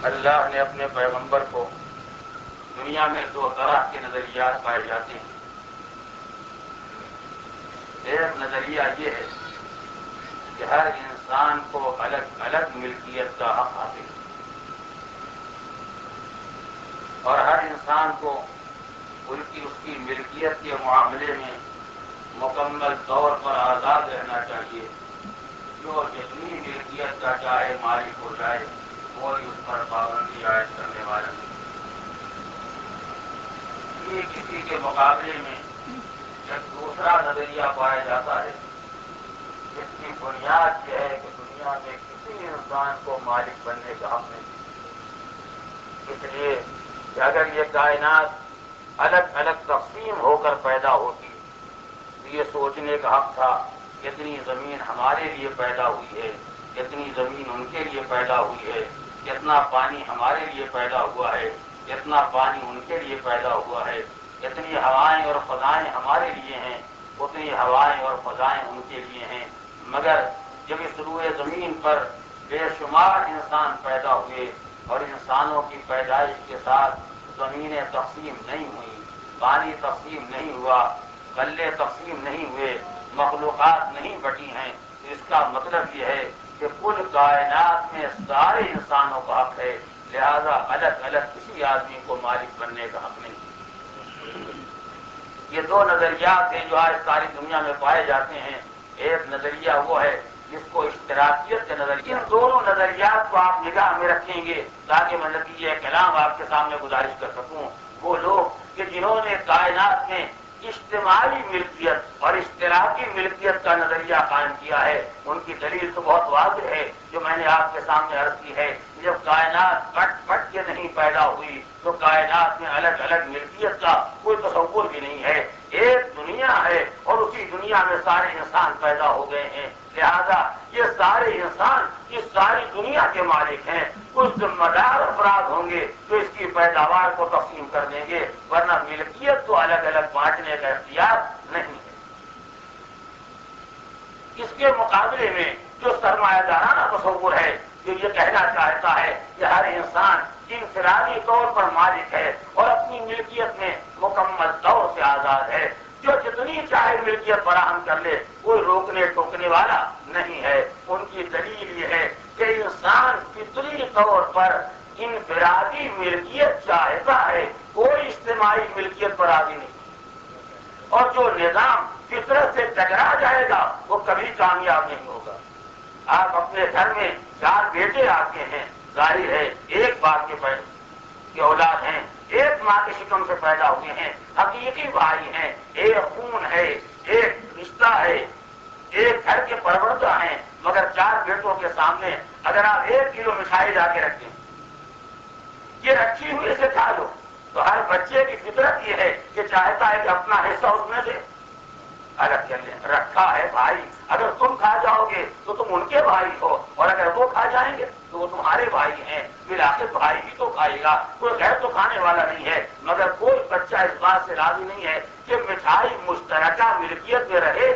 اللہ نے اپنے پیغمبر کو دنیا میں دو طرح کے نظریات پائے جاتے ہیں. ایک نظریہ یہ ہے کہ ہر انسان کو الگ الگ ملکیت کا حق حاصل ہے اور ہر انسان کو اس کی ملکیت کے معاملے میں مکمل طور پر آزاد رہنا چاہیے. جو جتنی ملکیت کا چاہے مالک ہو جائے کوئی اس پر پابندی عائد کرنے والا نہیں. یہ کسی کے مقابلے میں ایک دوسرا نظریہ پایا جاتا ہے جس کی بنیاد یہ ہے کہ دنیا میں کسی انسان کو مالک بننے کا حق نہیں. اس لیے کہ اگر یہ کائنات الگ الگ تقسیم ہو کر پیدا ہوتی تو یہ سوچنے کا حق تھا کتنی زمین ہمارے لیے پیدا ہوئی ہے, کتنی زمین ان کے لیے پیدا ہوئی ہے, کتنا پانی ہمارے لیے پیدا ہوا ہے, کتنا پانی ان کے لیے پیدا ہوا ہے, کتنی ہوائیں اور فضائیں ہمارے لیے ہیں, اتنی ہوائیں اور فضائیں ان کے لیے ہیں. مگر جب اس روئے زمین پر بے شمار انسان پیدا ہوئے اور انسانوں کی پیدائش کے ساتھ زمینیں تقسیم نہیں ہوئیں, پانی تقسیم نہیں ہوا, غلے تقسیم نہیں ہوئے, مخلوقات نہیں بٹی ہیں, تو اس کا مطلب یہ ہے کہ کل کائنات میں سارے انسانوں کا حق ہے, لہذا الگ الگ کسی آدمی کو مالک بننے کا حق نہیں. یہ دو نظریات ہیں جو آج ساری دنیا میں پائے جاتے ہیں. ایک نظریہ وہ ہے جس کو اشتراکیت کا نظریہ. ان دونوں نظریات کو آپ نگاہ میں رکھیں گے تاکہ میں نتیجہ کلام آپ کے سامنے گزارش کر سکوں. وہ لوگ کہ جنہوں نے کائنات میں اجتماعی ملکیت اور اشتراکی ملکیت کا نظریہ قائم کیا ہے, ان کی دلیل تو بہت واضح ہے جو میں نے آپ کے سامنے عرض کی ہے. جب کائنات پٹ کے نہیں پیدا ہوئی تو کائنات میں الگ الگ ملکیت کا کوئی تصور بھی نہیں ہے. ایک دنیا ہے اور اسی دنیا میں سارے انسان پیدا ہو گئے ہیں, لہذا یہ سارے انسان اس ساری دنیا کے مالک ہیں. کچھ ذمہ دار افراد ہوں گے جو اس کی پیداوار کو تقسیم کر دیں گے, ورنہ ملکیت تو الگ الگ بانٹنے کا اختیار نہیں ہے. اس کے مقابلے میں جو سرمایہ دارانہ تصور ہے جو یہ کہنا چاہتا ہے کہ ہر انسان انفرادی طور پر مالک ہے اور اپنی ملکیت میں مکمل طور سے آزاد ہے, جو جتنی چاہے ملکیت فراہم کر لے, کوئی روکنے ٹوکنے والا نہیں ہے. ان کی دلیل یہ ہے کہ انسان فطری طور پر انفرادی ملکیت چاہتا ہے, کوئی اجتماعی ملکیت پر راضی نہیں, اور جو نظام فطرت سے ٹکرا جائے گا وہ کبھی کامیاب نہیں ہوگا. آپ اپنے گھر میں 4 بیٹے آتے ہیں, ظاہر ہے ایک باپ کے اولاد ہیں, ایک ماں کے شکم سے پیدا ہوئے ہیں, حقیقی بھائی ہیں, ایک خون ہے, ایک رشتہ ہے, ایک گھر کے پروردہ ہیں. مگر 4 بیٹوں کے سامنے اگر آپ 1 کلو مٹھائی لا کے رکھیں, یہ رکھی ہوئی سے کھا لو, تو ہر بچے کی فطرت یہ ہے کہ چاہتا ہے کہ اپنا حصہ اس میں سے الگ کر لیں. رکھا ہے بھائی, اگر تم کھا جاؤ گے تو تم ان کے بھائی ہو, اور اگر وہ کھا جائیں گے تو وہ تمہارے بھائی ہیں. بالآخر بھائی بھی تو کھائے گا, کوئی غیر تو کھانے والا نہیں ہے. مگر کوئی بچہ اس بات سے راضی نہیں ہے کہ مٹھائی مشترکہ ملکیت میں رہے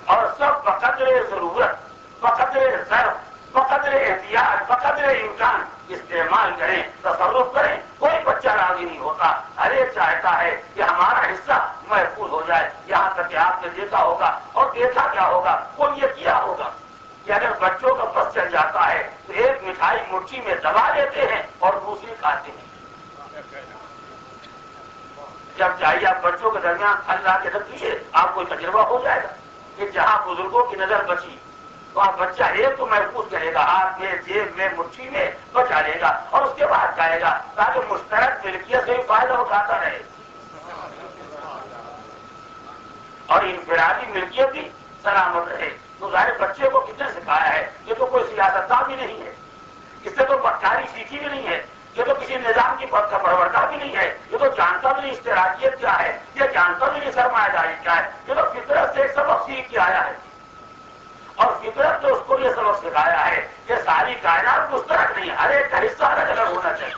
اور سب بقدر ضرورت, بقدر ضرب, بقدر احتیاط, بقدر امکان استعمال کریں, تصرف کریں. کوئی بچہ راضی نہیں ہوتا, ہر ایک چاہتا ہے کہ ہمارا حصہ محفوظ ہو جائے. یہاں تک کہ آپ نے دیکھا ہوگا, اور دیکھا کیا ہوگا, وہ یہ کیا ہوگا کہ اگر بچوں کا بس چل جاتا ہے تو ایک مٹھائی مٹھی میں دبا لیتے ہیں اور دوسری کھاتے ہیں. جب چاہیے آپ بچوں کے درمیان اللہ کے رکھ دیجیے, آپ کو تجربہ ہو جائے گا کہ جہاں بزرگوں کی نظر بچی تو آپ بچہ ایک تو محفوظ کرے گا, ہاتھ میں, جیب میں, مٹھی میں بچا لے گا, اور اس کے بعد جائے گا تاکہ مشترک ملکیت سے بھی فائدہ اٹھاتا رہے. اور انفرادی ملکیت بھی سلامت رہے. تو ظاہر بچے کو کتنے سکھایا ہے, یہ تو کوئی سیاستداں بھی نہیں ہے, اس سے تو بدکاری سیکھی بھی نہیں ہے, یہ تو کسی نظام کی پد کا پروردہ بھی نہیں ہے, یہ تو جانتا بھی نہیں اشتراکیت کیا ہے, یہ جانتا بھی نہیں سرمایہ داری کیا ہے. یہ تو فطرت سے ایک سبق سیکھ کے آیا ہے, اور فطرت نے اس کو یہ سبق سکھایا ہے کہ ساری کائنات مشترک نہیں, ہر ایک کا حصہ الگ الگ ہونا چاہیے.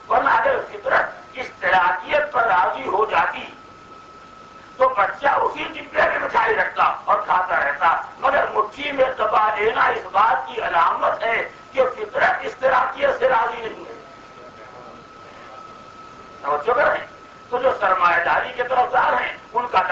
ورنہ اگر فطرت اشتراکیت پر راضی ہو جاتی تو بچہ اسی ڈبے میں مٹھائی رکھتا اور کھاتا رہتا. مگر مٹھی میں دبا لینا اس بات کی علامت ہے کہ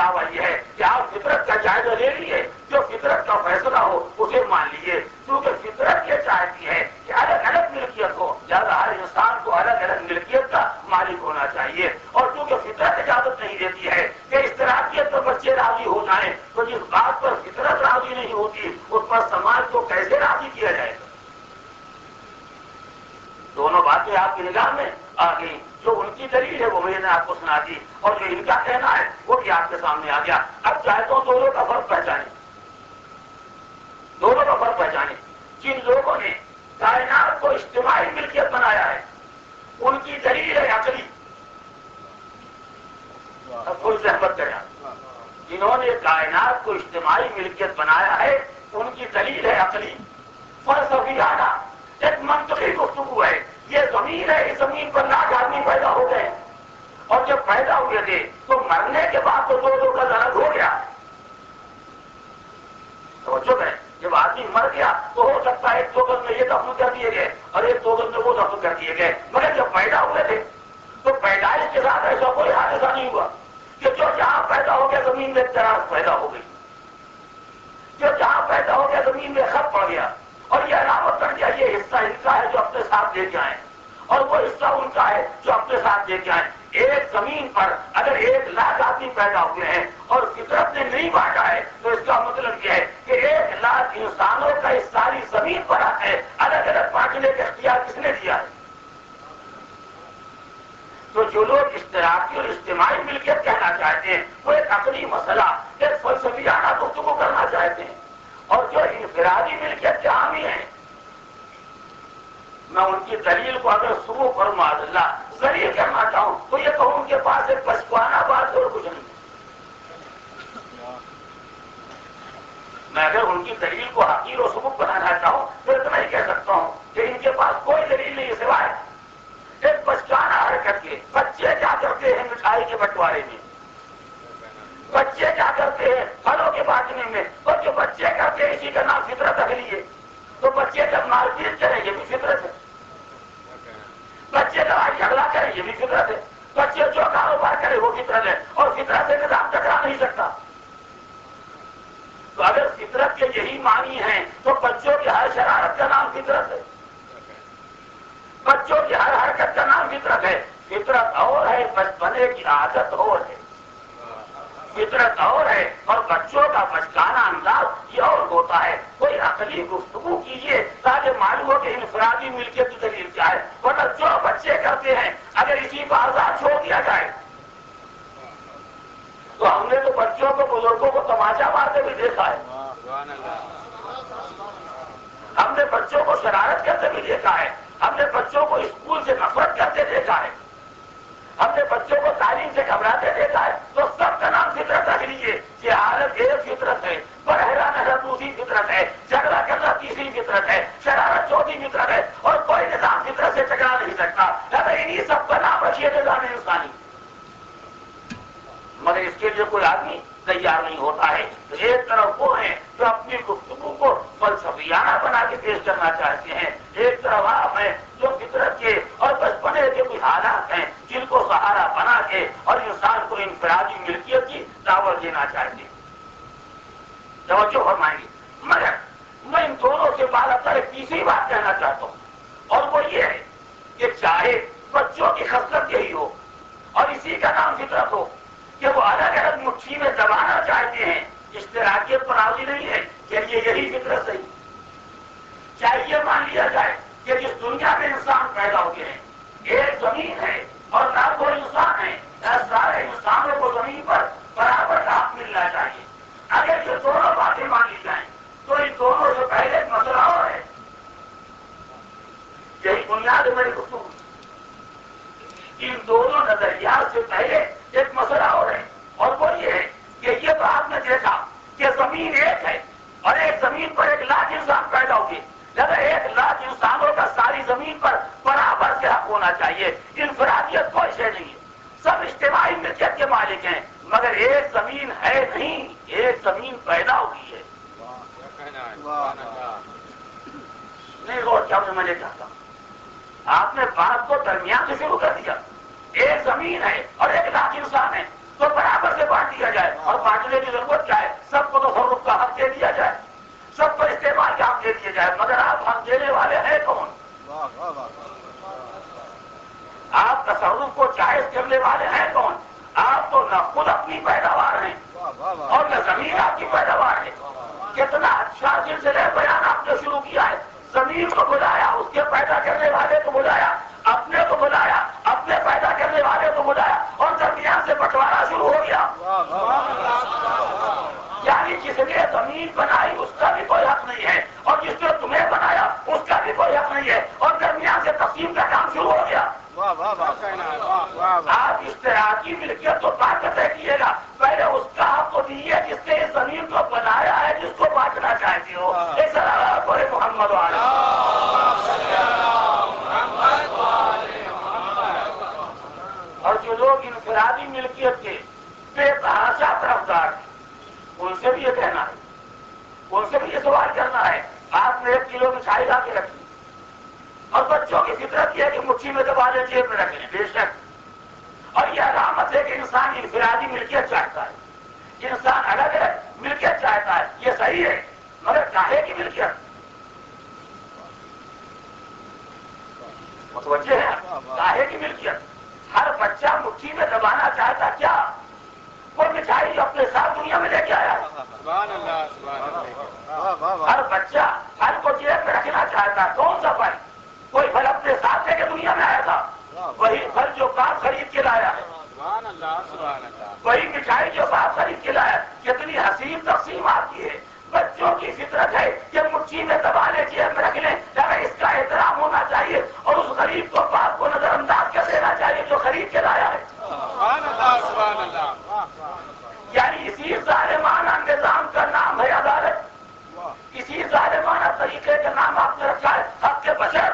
دعویٰ یہ ہے کہ آپ فطرت کا جائزہ لے لیے، جو فطرت کا فیصلہ ہو اسے مان لیجیے، کیونکہ فطرت یہ چاہتی ہے کہ الگ الگ ملکیت ہو، لہٰذا ہر انسان کو الگ الگ ملکیت کا مالک ہونا چاہیے، اور کیونکہ فطرت اجازت نہیں دیتی ہے کہ اشتراکیت پر بچے راضی ہو جائیں، تو جس بات پر فطرت راضی نہیں ہوتی اس پر سماج کو کیسے راضی کیا جائے گا؟ دونوں باتیں آپ کی نگاہ میں آ گئی، جو ان کی دلیل ہے وہ میں نے آپ کو سنا دی، اور جو ان کا کہنا ہے وہ بھی آپ کے سامنے آ گیا۔ اب چاہے تو دونوں کا فرق پہچانے، دونوں کا فرق پہچانے۔ جن لوگوں نے کائنات کو اجتماعی ملکیت بنایا ہے ان کی دلیل ہے عقلی، اب کوئی زحمت کریں، جنہوں نے کائنات کو اجتماعی ملکیت بنایا ہے ان کی دلیل ہے عقلی، فلسفیانہ ایک منطقی گفتگو ہے۔ یہ زمین ہے، اس زمین پر لاکھ آدمی پیدا ہو گئے، اور جب پیدا ہوئے تھے تو مرنے کے بعد تو دو کا درد ہو گیا، توجہ ہے، جب آدمی مر گیا تو ہو سکتا ہے ایک دو گز میں یہ دفن کر دیے گئے اور ایک دو گز میں وہ دفن کر دیے گئے، مگر جب پیدا ہوئے تھے تو پیدائش کے ساتھ ایسا کوئی حادثہ نہیں ہوا کہ جو جہاں پیدا ہو گیا زمین میں تراس پیدا ہو گئی، جو جہاں پیدا ہو گیا زمین میں خط پڑ گیا، اور یہ علامت کر دیا یہ حصہ ان کا ہے جو اپنے ساتھ لے کے آئے، اور وہ حصہ ان کا ہے جو اپنے ساتھ لے کے آئے۔ ایک زمین پر اگر 1,00,000 آدمی پیدا ہوئے ہیں اور فطرت نے نہیں بانٹا ہے تو اس کا مطلب یہ ہے کہ 1,00,000 انسانوں کا اس ساری زمین پر حق ہے، الگ الگ بانٹنے کا اختیار کس نے دیا ہے؟ تو جو لوگ اشتراکی اور اجتماعی ملکیت کہنا چاہتے ہیں وہ ایک عقلی مسئلہ، ایک فلسفیانہ گفتگو کرنا چاہتے ہیں، اور جو انفرادی ملکیت کے حامی ہیں میں ان کی دلیل کو اگر سبوت اور معاذ اللہ ذریعہ کرنا چاہوں تو یہ کہوں ان کے پاس ایک بچپانہ بات اور کچھ نہیں۔ میں اگر ان کی دلیل کو حقیر و ثبوت بنانا چاہوں تو اتنا ہی کہہ سکتا ہوں کہ ان کے پاس کوئی دلیل نہیں سوائے ایک بچپانہ حرکت کے۔ بچے کیا کرتے ہیں مٹھائی کے بٹوارے میں، بچے کیا کرتے ہیں پھلوں کے بانٹنے میں، اور جو بچے کرتے ہیں اسی کا نام فطرت اگلی ہے۔ تو بچے جب مارپیٹ کریں یہ بھی فطرت ہے، بچے لڑائی جھگڑا کریں یہ بھی فطرت ہے، بچے جو کاروبار کرے وہ فطرت ہے، اور فطرت سے نظام ٹکرا نہیں سکتا۔ تو اگر فطرت کے یہی معنی ہیں تو بچوں کی ہر شرارت کا نام فطرت ہے، بچوں کی ہر حرکت کا نام فطرت ہے۔ فطرت اور ہے، بچپنے کی عادت اور ہے، فطرت اور ہے اور بچوں کا بچکانہ انداز یہ اور ہوتا ہے۔ کوئی عقلی گفتگو کیجیے تاکہ معلوم ہو کہ انفرادی ملکیت کی دلیل کیا ہے، ورنہ جو بچے کرتے ہیں اگر اسی کو آزاد چھوڑ دیا جائے تو ہم نے تو بچوں کو بزرگوں کو تماشا مارتے بھی دیکھا ہے، ہم نے بچوں کو شرارت کرتے بھی دیکھا ہے، ہم نے بچوں کو اسکول سے نفرت کرتے دیکھا ہے، ہم نے بچوں کو تعلیم سے گھبراتے دیکھا ہے۔ تو سب کا نام فطرت رکھ لیجیے، یہ حالت ایک فطرت ہے، برہرا نہر دوسری فطرت ہے، جھگڑا کرنا تیسری فطرت ہے، شرارت چوتھی فطرت ہے، اور کوئی نظام فطرت سے ٹکرا نہیں سکتا۔ لہٰذا انہیں سب کا نام رکھیے نظام انسانی، مگر اس کے لیے کوئی آدمی تیار نہیں ہوتا ہے۔ تو ایک طرف وہ ہیں جو اپنی گفتگو کو فلسفیانہ بنا کے پیش کرنا چاہتے ہیں، ایک طرف آپ ہیں جو فطرت کے اور بچپنے کے کچھ حالات ہیں جن کو سہارا بنا کے اور انسان کو انفرادی ملکیت کی دعوت دینا چاہتے ہیں۔ توجہ فرمائیں گے، مگر میں ان دونوں سے بعد اب ایک تیسری بات کہنا چاہتا ہوں، اور وہ یہ ہے کہ چاہے بچوں کی خصلت یہی ہو اور اسی کا نام فطرت ہو کہ وہ الگ الگ مٹھی میں دبانا چاہتے ہیں، اشتراکیت پر راضی نہیں ہے کہ یہی فطرت صحیح، چاہے یہ مان لیا جائے کہ جس دنیا میں انسان پیدا ہوتے ہیں ایک زمین ہے اور لاکھوں انسان ہیں، سارے انسانوں کو زمین پر برابر کا حق ملنا چاہیے۔ اگر یہ دونوں باتیں مان لی جائیں تو ان دونوں سے پہلے ایک مسئلہ اور ہے، یہی بنیاد ہے میری گفتگو، ان دونوں نظریات سے پہلے ایک مسئلہ اور ہے، اور وہ یہ ہے کہ یہ تو آپ نے دیکھا کہ زمین ایک ہے اور ایک زمین پر 1,00,000 انسان پیدا ہوئے، لہذا 1,00,000 انسانوں کا ساری زمین پر برابر سے حق ہونا چاہیے۔ انفرادیت کوئی شے نہیں ہے، سب اجتماعی ملکیت کے مالک ہیں، مگر ایک زمین ہے نہیں، ایک زمین پیدا ہوئی ہے۔ نہیں غور کیا میں چاہتا ہوں، آپ نے بات کو درمیان سے شروع کر دیا، ایک زمین ہے اور 1,00,000 انسان ہے، تو برابر سے بانٹ دیا جائے، اور بانٹنے کی ضرورت کیا ہے؟ سب کو تصرف کا حق دے دیا جائے، سب کو استعمال کا حق دے دیا جائے، مگر آپ حق دینے والے ہیں کون؟ آپ تصرف کو جائز کرنے والے ہیں کون؟ آپ تو نہ خود اپنی پیداوار ہیں اور نہ زمین آپ کی پیداوار ہے۔ کتنا اچھا سلسلہ بیان آپ نے شروع کیا ہے، زمین کو بلایا، اس کے پیدا کرنے والے کو بلایا، اپنے کو بلایا، اپنے پیدا کرنے والے کو بلایا، اور درمیان سے بٹوارا شروع ہو گیا۔ یعنی جس نے زمین بنائی اس کا بھی کوئی حق نہیں ہے، اور جس نے تمہیں بنایا اس کا بھی کوئی حق نہیں ہے، اور درمیان سے تقسیم کا کام شروع ہو گیا۔ آپ اشتراکی ملکیت تو بات طے کیے گا، پہلے اس کا حق تو دیجیے جس نے اس زمین کو بنایا ہے، جس کو بانٹنا چاہتے ہو۔ کوئی محمد والا اور جو لوگ انفرادی ملکیت کے بے تحاشا طرفدار ہیں، ان سے بھی یہ کہنا ہے، ان سے بھی یہ سوال کرنا ہے، آپ نے 1 کلو مٹھائی لا کے رکھی اور بچوں کی فطرت یہ ہے کہ مٹھی میں دبا لیں، جیب میں رکھ لیں، بے شک، اور یہ علامت ہے کہ انسان انفرادی ملکیت چاہتا ہے، انسان الگ ہے ملکیت چاہتا ہے، یہ صحیح ہے، مگر کاہے کی ملکیت؟ متوجہ ہے؟ کاہے کی ملکیت؟ ہر بچہ مٹھی میں دبانا چاہتا کیا؟ وہ مٹھائی اپنے ساتھ دنیا میں لے کے آیا ہے۔ ہر بچہ پھل کو جیب میں رکھنا چاہتا، کون سا پھل؟ کوئی پھل اپنے ساتھ لے کے دنیا میں آیا تھا، وہی پھل جو باپ خرید کے لایا ہے، وہی مٹھائی جو باپ خرید کے لایا۔ کتنی حسین تقسیم آپ کی ہے۔ بچوں کی فطرت ہے کہ مٹھی میں دبا لے، جیب میں رکھ لیں، لیکن اس کا احترام ہونا چاہیے، اور اس غریب کو باپ کو نظر انداز کر دینا چاہیے جو خرید کے لایا ہے۔ یعنی اسی ظالمانہ نظام کا نام ہے عدالت، اسی ظالمانہ طریقے کا نام آپ نے رکھا ہے حق کے بشر،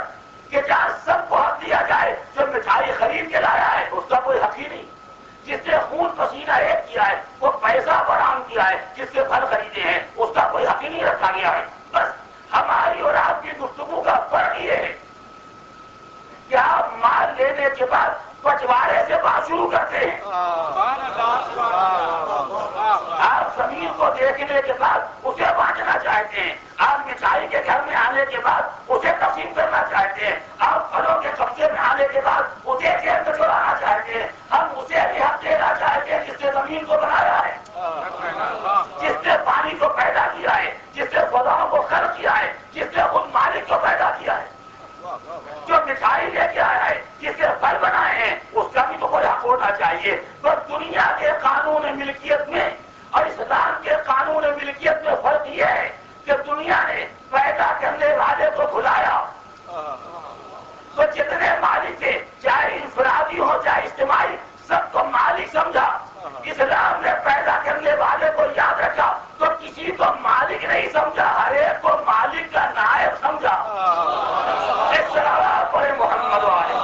کہ جہاں سب کو حق دیا جائے۔ جو مٹھائی خرید کے لایا ہے اس کا کوئی حق ہی نہیں، جس نے خون پسینہ ایک کیا ہے، وہ پیسہ برآمد کیا ہے، جس سے پھل خریدے ہیں اس کا کوئی حق ہی نہیں رکھا گیا ہے۔ بس ہماری اور آپ کی گفتگو کا فرق یہ ہے کہ آپ مال لینے کے بعد بٹوارے سے بات شروع کرتے ہیں، آپ زمین کو دیکھنے کے بعد اسے بانٹنا چاہتے ہیں، آپ مٹھائی کے گھر میں آنے کے بعد اسے تقسیم کرنا چاہتے ہیں، آپ پھلوں کے قبضے میں آنے کے بعد اسے جیب میں چھڑانا چاہتے ہیں۔ ہم اسے بھی حق دینا چاہتے ہیں جس نے زمین کو بنایا ہے، جس نے پانی کو پیدا کیا ہے، جس نے فضاؤں کو خلق کیا ہے، جس نے خود مالک کو پیدا کیا ہے، جو مٹھائی لے کے آیا ہے، جس نے پھل بنائے ہیں، اس کا بھی تو کوئی حق ہونا چاہیے۔ بس دنیا کے قانون ملکیت میں اور اسلام کے قانون ملکیت میں فرق یہ ہے کہ دنیا نے پیدا کرنے والے کو بھلایا، تو جتنے مالک تھے، چاہے انفرادی ہو چاہے اجتماعی، سب کو مالک سمجھا۔ اسلام نے پیدا کرنے والے کو یاد رکھا تو کسی کو مالک نہیں سمجھا، ہر ایک کو مالک کا نائب سمجھا۔ پڑے محمد والے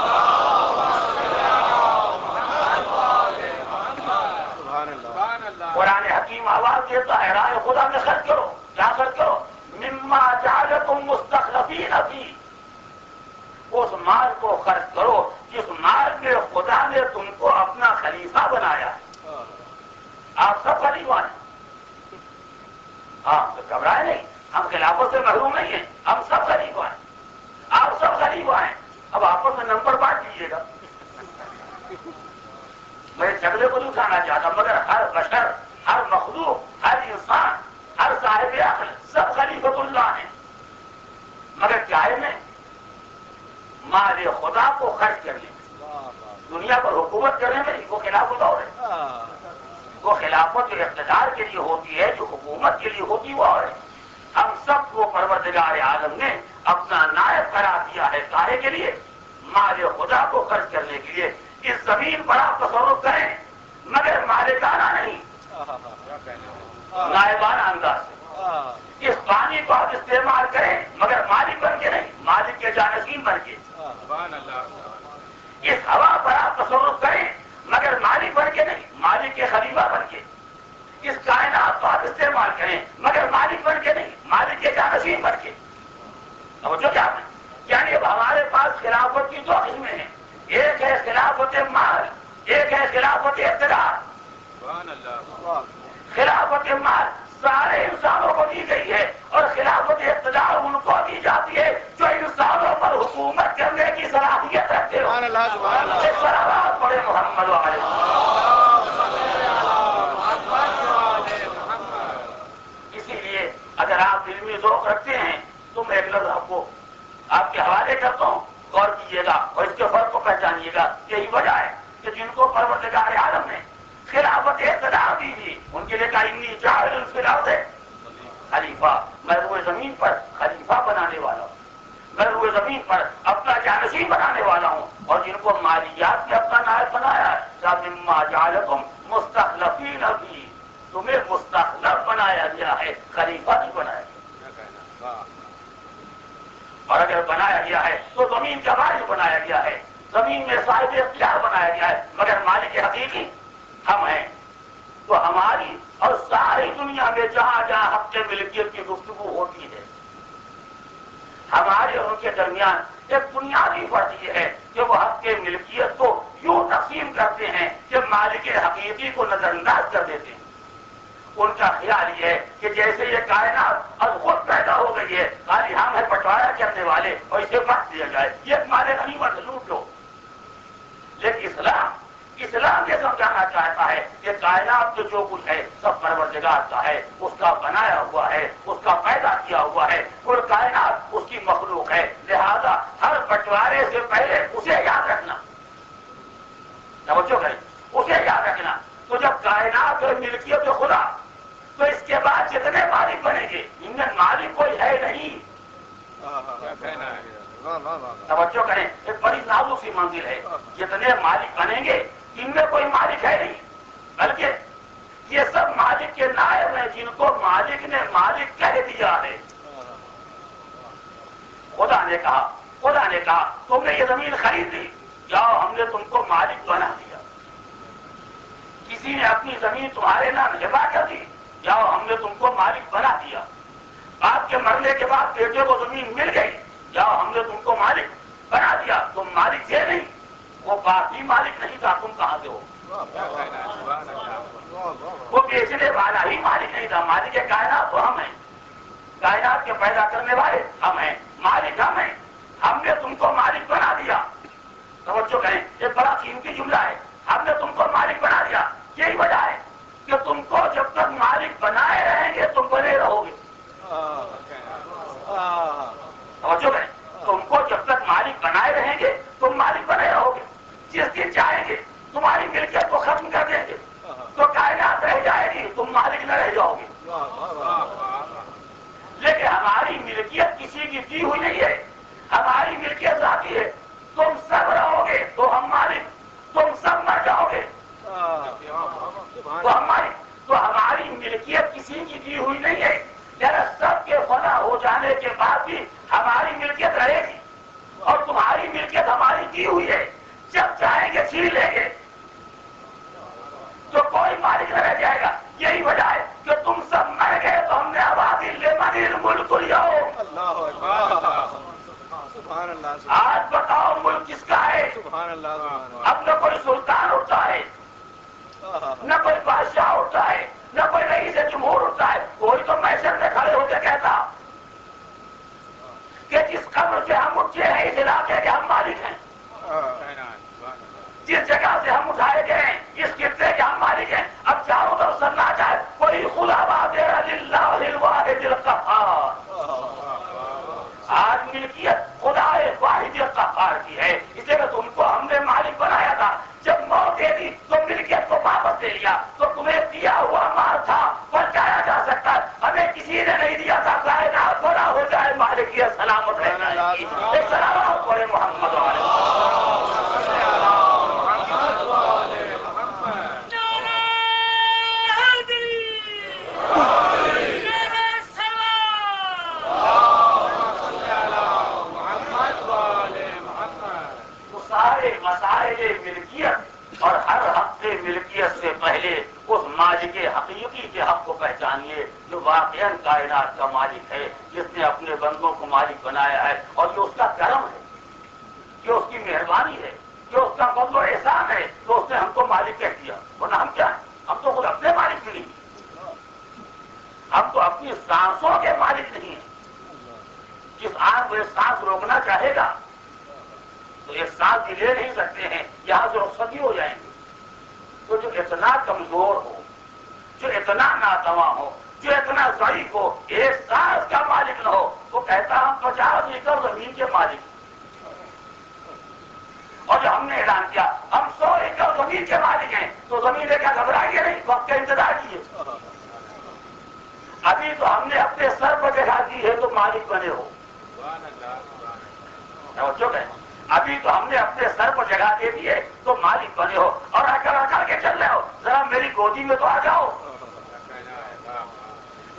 قرآن حکیم آواز دیتا ہے، رائے خدا میں خرچ کرو، کیا خرچ کرو؟ مما جعلکم مستخلفین فیہ، اس مال کو خرچ کرو جس مال میں خدا نے تم کو اپنا خلیفہ بنایا ہے۔ آپ سب خلیفہ ہیں، ہاں گھبرائے نہیں، ہم خلافت سے محروم نہیں ہیں، ہم سب خلیفہ ہیں، آپ سب خلیفہ ہیں۔ اب آپس میں نمبر بانٹ لیجیے گا، میں جھگڑے کو نہیں اٹھانا چاہتا، مگر ہر بشر، ہر مخلوق، ہر انسان، ہر صاحب عقل سب خلیفۃ اللہ ہیں، مگر چاہے میں مال خدا کو خرچ کرنے میں، دنیا پر حکومت کرنے میں وہ خلافت اور ہے۔ وہ خلافت جو اقتدار کے لیے ہوتی ہے، جو حکومت کے لیے ہوتی وہ اور ہے۔ ہم سب کو پروردگار عالم نے اپنا نائب قرار دیا ہے، کاہے کے لیے؟ مال خدا کو خرچ کرنے کے لیے۔ اس زمین پر آپ تصرف کریں مگر مالکانہ نہیں، نائبانہ انداز سے۔ اس پانی کو آپ استعمال کریں مگر مالک بن کے نہیں، مالک کے جانشین بن کے۔ اس ہوا پر آپ تصرف کریں مگر مالک بن کے نہیں، مالک کے خلیفہ بن کے۔ اس کائنات کو آپ استعمال کریں مگر مالک بن کے نہیں، مالک کے جانشین بن کے۔ توجہ کیا ہے؟ یعنی اب ہمارے پاس خلافت کی 2 قسمیں ہیں، ایک ہے خلافت مال، ایک ہے خلافت اقتدار۔ خلافت مال سارے انسانوں کو دی گئی ہے اور خلافت اقتدار ان کو دی جاتی ہے جو انسانوں پر حکومت کرنے کی صلاحیت رکھتے ہو. سلامات پڑھے محمد والے. اسی لیے اگر آپ علمی ذوق رکھتے ہیں تو میں ایک لفظ آپ کے حوالے کرتا ہوں، غور کیجیے گا اور اس کے فرق کو پہچانیے گا. یہی وجہ ہے کہ جن کو پروردگار عالم نے خلافت اقتدار دی تھی ان کے لیے کہا انی جاعل فی الارض خلیفہ، میں روئے زمین پر خلیفہ بنانے والا ہوں، میں روئے زمین پر اپنا جانشین بنانے والا ہوں. اور جن کو مالیات میں اپنا نائب بنایا ہے مما جعلکم مستخلفین فیہ، تمہیں مستخلف بنایا گیا ہے، خلیفہ نہیں بنایا گیا. اور اگر بنایا گیا ہے تو زمین کا مالک بنایا گیا ہے، زمین میں صاحب اختیار بنایا گیا ہے، مگر مالک حقیقی ہم ہیں. تو ہماری اور ساری دنیا میں جہاں جہاں حق کے ملکیت کی گفتگو ہوتی ہے، ہمارے اور ان کے درمیان ایک بنیادی فرق یہ ہے کہ وہ حق کے ملکیت کو یوں تقسیم کرتے ہیں کہ مالک حقیقی کو نظر انداز کر دیتے ہیں. ان کا خیال یہ ہے کہ جیسے یہ کائنات اب خود پیدا ہو گئی ہے، خالی ہم ہے بٹوارا کرنے والے اور اسے بانٹ دیا جائے، یہ مال غنیمت لوٹ لو. لیکن اسلام یہ سمجھانا چاہتا ہے کہ کائنات کے جو کچھ ہے سب پروردگار کا ہے، اس کا بنایا ہوا ہے، اس کا پیدا کیا ہوا ہے، اور کائنات اس کی مخلوق ہے. لہذا ہر بٹوارے سے پہلے اسے یاد رکھنا، توجہ کریں، اسے یاد رکھنا. تو جب کائنات اور ملکیت خدا، تو اس کے بعد جتنے مالک بنیں گے ان میں مالک کوئی ہے نہیں. توجہ کریں، ایک بڑی نازک سی منزل ہے. جتنے مالک بنیں گے ان میں کوئی مالک ہے نہیں، بلکہ یہ سب مالک کے نائب ہیں جن کو مالک نے مالک کہہ دیا ہے. خدا نے کہا تم نے یہ زمین خرید لی، جاؤ ہم نے تم کو مالک بنا دیا. کسی نے اپنی زمین تمہارے نام ہبا کر دی، جاؤ ہم نے تم کو مالک بنا دیا. آپ کے مرنے کے بعد بیٹے کو زمین مل گئی، جاؤ ہم نے تم کو مالک بنا دیا. تم مالک تھے نہیں، وہ باقی مالک نہیں تھا، تم کہاں سے ہو؟ وہ بیچنے والا ہی مالک نہیں تھا. مالک کائنات تو ہم ہیں، کائنات کے پیدا کرنے والے ہم ہیں، مالک ہم ہیں. ہم نے تم کو مالک بنا دیا. توجہ کریں، ایک بڑا قیمتی جملہ ہے، ہم نے تم کو مالک بنا دیا. یہی وجہ ہے کہ تم کو جب تک مالک بنائے رہیں گے تم بنے رہو گے. توجہ کریں، تم کو جب تک مالک بنائے رہیں گے تم مالک بنے رہو گے. جس دن چاہیں گے تمہاری ملکیت کو ختم کر دیں گے تو کائنات رہ جائے گی، تم مالک نہ رہ جاؤ گے. لیکن ہماری ملکیت کسی کی دی ہوئی نہیں ہے، ہماری ملکیت ذاتی ہے. تم سب رہو گے تو ہم مالک، تم سب مر جاؤ گے تو ہماری ملکیت کسی کی دی ہوئی نہیں ہے. ذرا سب کے فنا ہو جانے کے بعد بھی ہماری ملکیت رہے گی اور تمہاری ملکیت ہماری دی ہوئی ہے. جب چاہیں گے چھین لیں گے تو کوئی مالک نہ رہ جائے گا. یہی وجہ ہے کہ تم سب مر گئے تو ہم نے آبادی لمن الملک اليوم. آج بتاؤ ملک کس کا ہے؟ اب نہ کوئی سلطان اٹھتا ہے، نہ کوئی بادشاہ اٹھتا ہے، نہ کوئی رئیس جمہور اٹھتا ہے. کوئی تو محشر میں کھڑے ہو کے کہتا کہ جس قبر سے ہم اٹھے ہیں اس علاقے کے ہم مالک ہیں، جس جگہ سے ہم اٹھائے گئے ہیں اس خطے کے ہم مالک ہیں. اب چاروں طرف سننا چاہے کوئی خدا باد للہ الواحد القہار. آج ملکیت خدا واحد قہار کی ہے. اس لیے تم کو ہم نے مالک بنایا تھا، جب موت دے دی تو ملکیت کو واپس دے لیا. تو تمہیں دیا ہوا مال تھا پہنچایا جا سکتا ہے، ہمیں کسی نے نہیں دیا تھا. کائنات بڑا ہو جائے مالکیت سلامت رہ جائے گی. ایک سلامت پڑے محمد مسائل ملکیت اور ہر حق سے ملکیت سے پہلے اس مالک حقیقی کے حق کو پہچانیے جو واقعاً کائنات کا مالک ہے، جس نے اپنے بندوں کو مالک بنایا ہے. اور یہ اس کا کرم ہے، یہ اس کی مہربانی ہے، یہ اس کا فضل و احسان ہے تو اس نے ہم کو مالک کہہ دیا. ورنہ ہم کیا ہیں؟ ہم تو خود اپنے وہ ایک سانس روکنا چاہے گا تو ایک سانس بھی لے نہیں سکتے ہیں، یہاں سے رخصتی ہو جائیں گے۔ تو جو اتنا کمزور ہو، جو اتنا ناتواں ہو، جو اتنا ضعیف ہو، ایک سانس کا مالک نہ ہو، وہ کہتا ہم 50 ایکڑ زمین کے مالک ہیں۔ اور جو ہم نے اعلان کیا ہم 100 ایکڑ زمین کے مالک ہیں، تو زمین لے کر گھبرائیے نہیں، وقت کا انتظار کیجیے۔ ابھی تو ہم نے اپنے سر پر جگہ دی ہے تو مالک بنے ہو۔ ابھی تو ہم نے اپنے سر پر جگہ دے دی ہے تو مالک بنے ہو، اور آ کر کے چل رہے ہو، ذرا میری گودی میں تو آ جاؤ،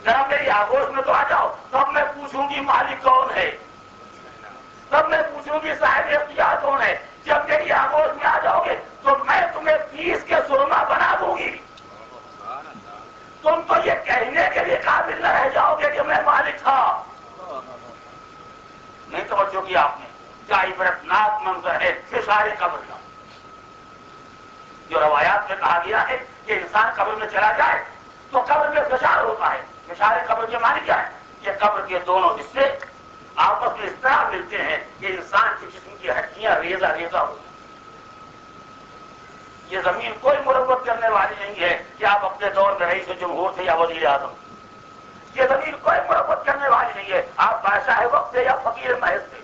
ذرا میری آگوش میں تو آ جاؤ، تب میں پوچھوں گی مالک کون ہے، تب میں پوچھوں گی صاحب اختیار کون ہے۔ جب میری آگوش میں آ جاؤ گے تو میں تمہیں پیس کے سرما بنا دوں گی، تم تو یہ کہنے کے لیے قابل نہ رہ جاؤ گے کہ میں مالک تھا۔ نہیں توجہ کیا آپ نے؟ کیا عبرتناک منظر ہے فشار قبر کا۔ جو روایات میں کہا گیا ہے کہ انسان قبر میں چلا جائے تو قبر میں فشار ہوتا ہے۔ فشار قبر کے معنی کیا ہے؟ یہ قبر کے دونوں حصے آپس میں اس طرح ملتے ہیں کہ انسان کے جسم کی ہڈیاں ریزہ ریزہ ہو جائیں۔ یہ زمین کوئی مرمت کرنے والی نہیں ہے کہ آپ اپنے دور میں رئیس جمہور تھے یا وزیر اعظم، یہ زمین کوئی مرمت کرنے والی نہیں ہے آپ بادشاہ وقت تھے یا فقیر محض تھے۔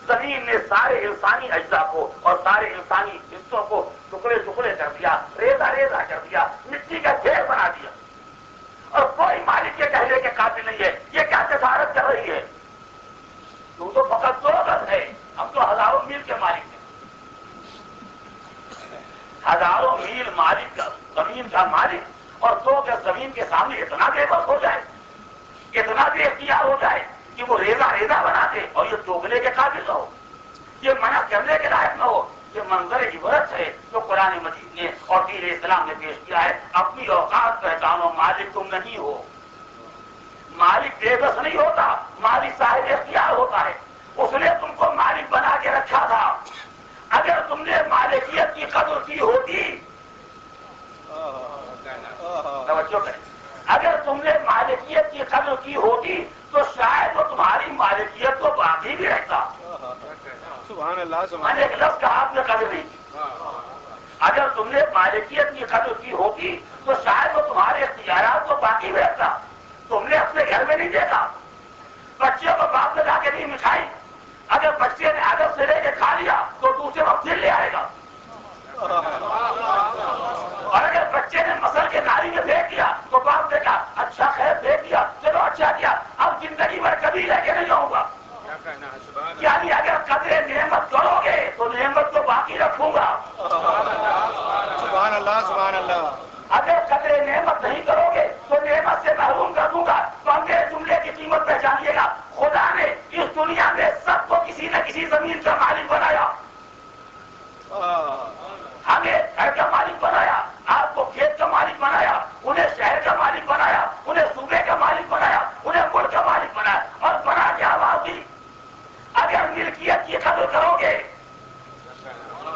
زمین نے سارے انسانی اجزاء کو اور سارے انسانی حصوں کو ٹکڑے ٹکڑے کر دیا، ریزہ ریزہ کر دیا، مٹی کا ڈھیر بنا دیا، اور کوئی مالک کے کہنے کے قابل نہیں ہے یہ کیا جسارت کر رہی ہے؟ تو فقط 2 گز ہے، ہم تو ہزاروں میل کے مالک ہیں، ہزاروں میل مالک کا زمین کا مالک، اور 2 گز زمین کے سامنے اتنا بے بس ہو جائے، اتنا بے اختیار ہو جائے کہ وہ ریزہ ریزہ بنا دے اور یہ توگنے کے قابل نہ ہو، یہ منع کرنے کے لائق نہ ہو۔ یہ منظر عبرت ہے جو قرآن مجید نے اور دین اسلام نے پیش کیا ہے۔ اپنی اوقات پہچانو، مالک تم نہیں ہو، مالک بے بس نہیں ہوتا، مالک صاحب اختیار ہوتا ہے، اس نے تم کو مالک بنا کے رکھا تھا۔ اگر تم نے مالکیت کی قدر کی ہوتی، توجہ کریں، اگر تم نے مالکیت کی قدر کی ہوتی تو شاید وہ تمہاری مالکیت کو باقی بھی رکھتا۔ سبحان اللہ، میں نے ایک لفظ کہا آپ نے قدر نہیں کی۔ اگر تم نے مالکیت کی قدر کی ہوتی تو شاید وہ تمہارے اختیارات کو باقی بھی رکھتا۔ تم نے اپنے گھر میں نہیں دیکھا بچے کو باپ نے لا کے نہیں مٹھائی، اگر بچے نے عادت سے لے کے کھا لیا تو دوسرے وقت پھر لے آئے گا، اور اگر بچے نے مسل کے نالی میں پھینک دیا تو باپ نے کہا اچھا خیر پھینک دیا، چلو اچھا کیا، اب زندگی بھر کبھی لے کے نہیں آؤں گا۔ یعنی اگر قدر نعمت کرو گے تو نعمت کو باقی رکھوں گا۔ سبحان اللہ، سبحان اللہ۔ اگر قدر نعمت نہیں کرو گے تو نعمت سے محروم کر دوں گا۔ تو ہم نے جملے کی قیمت پہچانیے گا، خدا نے اس دنیا میں سب کو کسی نہ کسی زمین کا مالک بنایا، ہمیں گھر کا مالک بنایا، آپ کو کھیت کا مالک بنایا، انہیں شہر کا مالک بنایا، انہیں صوبے کا مالک بنایا، انہیں ملک کا مالک بنایا، اور بنا کے آواز دی۔ اگر ملکیت کی قدر کرو گے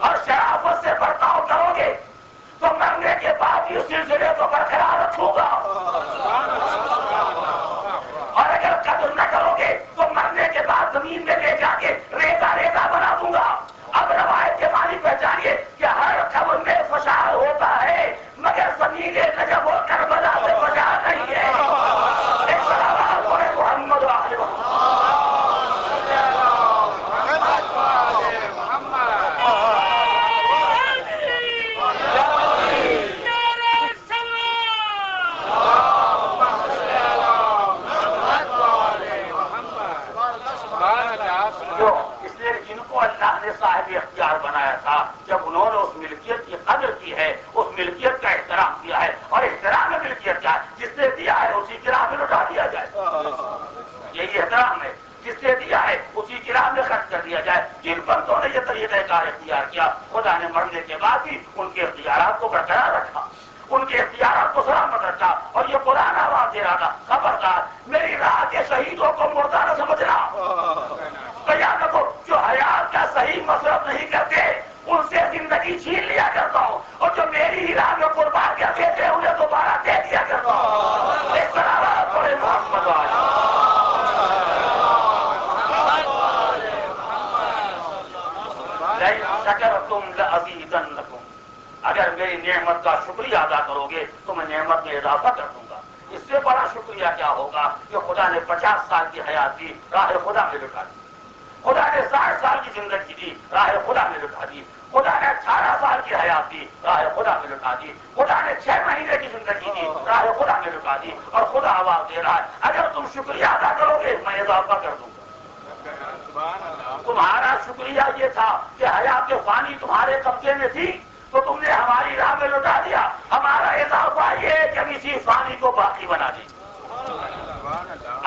اور شرافت سے برتاؤ کرو گے تو مرنے کے بعد اس سلسلے کو برقرار رکھوں گا، اور اگر قدر نہ کرو گے تو مرنے کے بعد زمین میں لے جا کے ریزہ ریزہ بنا دوں گا۔ اب روایت کے معنی پہچانیے کہ ہر قبر میں فشار ہوتا ہے مگر زمین نجف و کربلا سے فشار نہیں ہے۔ ایک صلوات پڑھے محمد و آل محمد۔ اللہ نے صاحب اختیار بنایا تھا، جب انہوں نے اس ملکیت کی قدر کی ہے، اس ملکیت کا احترام کیا ہے، اور احترام ملکیت کیا ہے؟ جس نے دیا ہے اسی کی راہ میں لوٹا دیا جائے، یہی احترام ہے۔ جس نے دیا ہے اسی کی راہ میں خرچ کر دیا جائے۔ جن بندوں نے یہ طریقہ کار اختیار کیا، خدا نے مرنے کے بعد بھی ان کے اختیارات کو برقرار رکھا، ان کے اختیارات کو سلامت رکھا، اور یہ قرآن آواز دے رہا تھا، خبردار میری راہ کے شہیدوں کو مردہ نہ سمجھنا۔ تو یاد رکھو، جو حیات کا صحیح مصرف نہیں کرتے ان سے زندگی چھین لیا کرتا ہوں، اور جو میری ہی راہ میں قربان کرتے تھے انہیں دوبارہ دے دیا کرتا ہوں۔ ایک صلوات پڑھے محمد والے۔ شکرتم لازیدنکم، اگر میری نعمت کا شکریہ ادا کرو گے تو میں نعمت میں اضافہ کر دوں گا۔ اس سے بڑا شکریہ کیا ہوگا کہ خدا نے 50 سال کی حیات دی، راہ خدا میں لٹا دی۔ خدا نے 60 سال کی زندگی دی، راہ خدا میں لٹا دی۔ خدا نے 18 سال کی حیات دی، راہ خدا میں لٹا دی۔ خدا نے 6 مہینے کی زندگی دی، راہ خدا میں لٹا دی۔ اور خدا آواز دے رہا ہے اگر تم شکریہ ادا کرو گے میں اضافہ کر دوں گا۔ تمہارا شکریہ یہ تھا کہ حیات فانی تمہارے قبضے میں تھی تو تم نے ہماری راہ میں لٹا دیا۔ ہمارا اضافہ یہ ہے کہ ہم اسی فانی کو باقی بنا دیں۔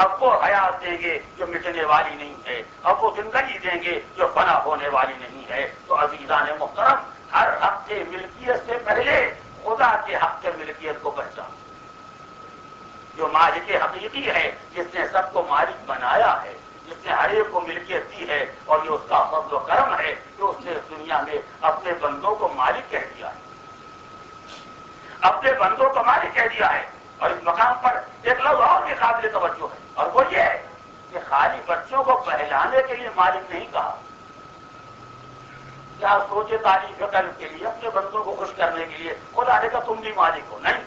اب وہ حیات دیں گے جو مٹنے والی نہیں ہے، اب وہ زندگی دیں گے جو فنا ہونے والی نہیں ہے۔ تو عزیزان محترم، ہر حق کے ملکیت سے پہلے خدا کے حق کے ملکیت کو پہچان، جو مالک حقیقی ہے، جس نے سب کو مالک بنایا ہے، جس نے ہر ایک کو ملکیت دی ہے، اور یہ اس کا فضل و کرم ہے کہ اس نے اس دنیا میں اپنے بندوں کو مالک کہہ دیا ہے، اپنے بندوں کو مالک کہہ دیا ہے۔ اور اس مقام پر ایک لفظ اور بھی قابل توجہ ہے، اور وہ یہ ہے کہ خالی بچوں کو بہلانے کے لیے مالک نہیں کہا، کیا سوچے تعریف کرنے کے لیے، اپنے بندوں کو خوش کرنے کے لیے خدا نے کہا تم بھی مالک ہو؟ نہیں،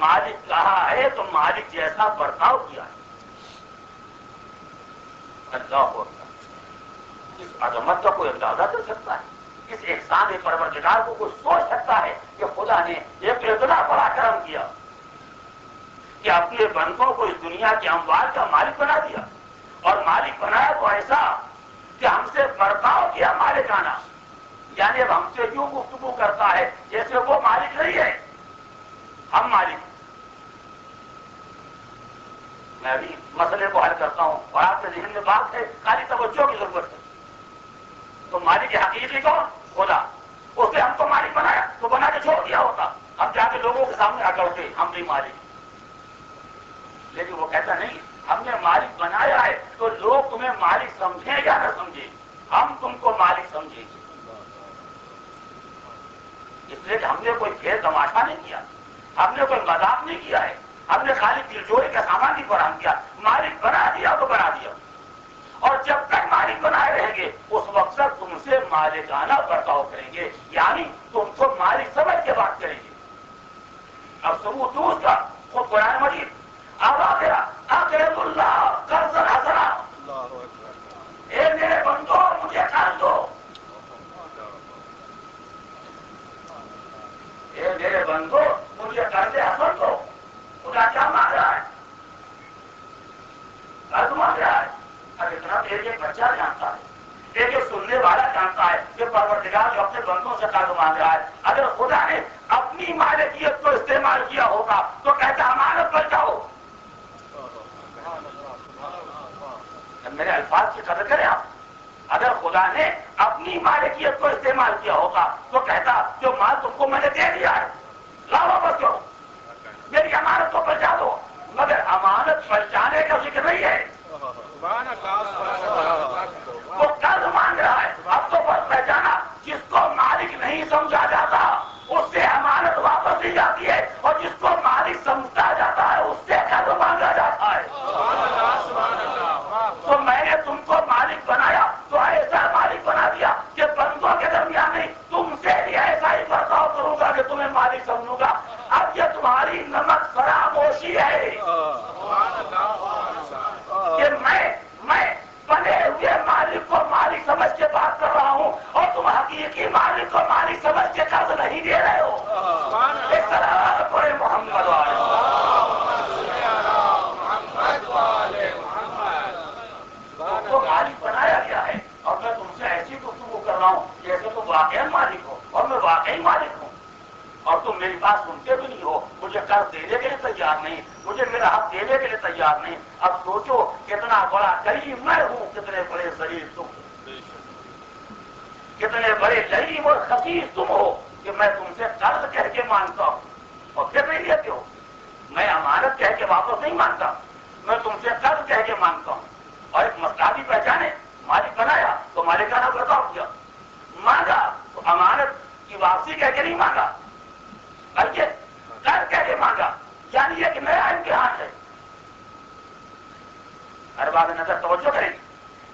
مالک کہا ہے تو مالک جیسا برتاؤ کیا ہے۔ اللہ اکبر، اس عظمت کا کوئی اندازہ کر سکتا ہے؟ اس احسان پروردگار کو کوئی سوچ سکتا ہے کہ خدا نے ایک اتنا بڑا کرم کیا کہ اپنے بندوں کو اس دنیا کے اموال کا مالک بنا دیا، اور مالک بنایا تو ایسا کہ ہم سے برتاؤ کیا مالکانہ، یعنی اب ہم سے یوں گفتگو کرتا ہے جیسے وہ مالک نہیں ہے، ہم مالک۔ میں ابھی مسئلے کو حل کرتا ہوں اور آپ کے ذہن میں بات ہے، خالی توجہ کی ضرورت ہے۔ تو مالک حقیقی کون؟ خدا۔ اس نے ہم کو مالک بنایا تو بنا کے چھوڑ دیا ہوتا، ہم جا کے لوگوں کے سامنے آ کر اٹھے ہم نہیں مالک، لیکن وہ کہتا نہیں، ہم نے مالک بنایا ہے تو لوگ تمہیں مالک سمجھیں یا نہ سمجھیں، ہم تم کو مالک سمجھیں گے، اس لیے کہ ہم نے کوئی کھیل تماشا نہیں کیا، ہم نے کوئی مذاق نہیں کیا ہے، ہم نے خالی دلجوئی کا سامان نہیں فراہم کیا، مالک بنا دیا تو بنا دیا۔ اور جب تک مالک بنائے رہیں گے اس وقت تک تم سے مالکانہ برتاؤ کریں گے، یعنی تم کو مالک سمجھ کے بات کریں گے۔ اب ثبوت دوست کا خود قرآن مجید اقرض اللہ قرضا حسنا، اے میرے بندو مجھے قرض دو، اے میرے بندو مجھے قرض حسن دو۔ خدا کیا مانگ رہا ہے؟ قرض مانگ رہا ہے۔ اب اتنا تو ایک بچہ جانتا ہے، ایک سننے والا جانتا ہے کہ پروردگار جو اپنے بندوں سے قرض مانگ رہا ہے، اگر خدا نے اپنی مالکیت کو استعمال کیا ہوگا تو کہتا امانت پر جاؤ۔ میرے الفاظ کی قدر کریں آپ، اگر خدا نے اپنی مالکیت کو استعمال کیا ہوگا تو کہتا جو مال تم کو میں نے دے دیا ہے لاؤ واپس کرو، میری امانت کو پہنچا دو، مگر امانت پہنچانے کا ذکر نہیں ہے۔ وہ قرض مانگ رہا ہے، اب تو بس پہچانا، جس کو مالک نہیں سمجھا جاتا اس سے امانت واپس لی جاتی ہے، اور جس کو مالک سمجھا جاتا ہے اس سے قرض مانگا جاتا ہے۔ تو میں نے تم کو مالک بنایا تو ایسا مالک بنا دیا کہ بندوں کے درمیان نہیں، تم سے بھی ایسا ہی برتاؤ کروں گا کہ تمہیں مالک سمجھوں گا۔ اب یہ تمہاری نمک فراموشی ہے کہ میں بنے ہوئے مالک کو مالک سمجھ کے بات کر رہا ہوں، اور تم حقیقی مالک کو مالک سمجھ کے قرض نہیں دے رہے ہو۔ اس طرح پورے محمد کو مالک بنایا گیا ہے، اور میں تم سے ایسی گفتگو کر رہا ہوں جیسے تم واقعی مالک ہو، اور میں واقعی مالک ہوں، اور تم میری بات سنتے بھی نہیں ہو، مجھے قرض دینے کے لیے تیار نہیں، مجھے میرا حق دینے کے لیے تیار نہیں۔ اب سوچو کتنا بڑا کریم میں ہوں، کتنے بڑے ذلیل تم، کتنے بڑے لئیم اور خسیس تم ہو کہ میں تم سے قرض کہہ کے مانگتا ہوں اور پھر نہیں لیتے ہو۔ میں امانت کہہ کے واپس نہیں مانگتا، میں تم سے قرض کہہ کے مانگتا ہوں۔ اور ایک مسئلہ بھی پہچانے، مالک بنایا تو مالکانہ برتاؤ کیا، مانگا تو امانت کی واپسی کہہ کے نہیں مانگا بلکہ قرض کہہ کے مانگا، یعنی ایک نیا امتحان ہے۔ ہر بات نظر توجہ کریں،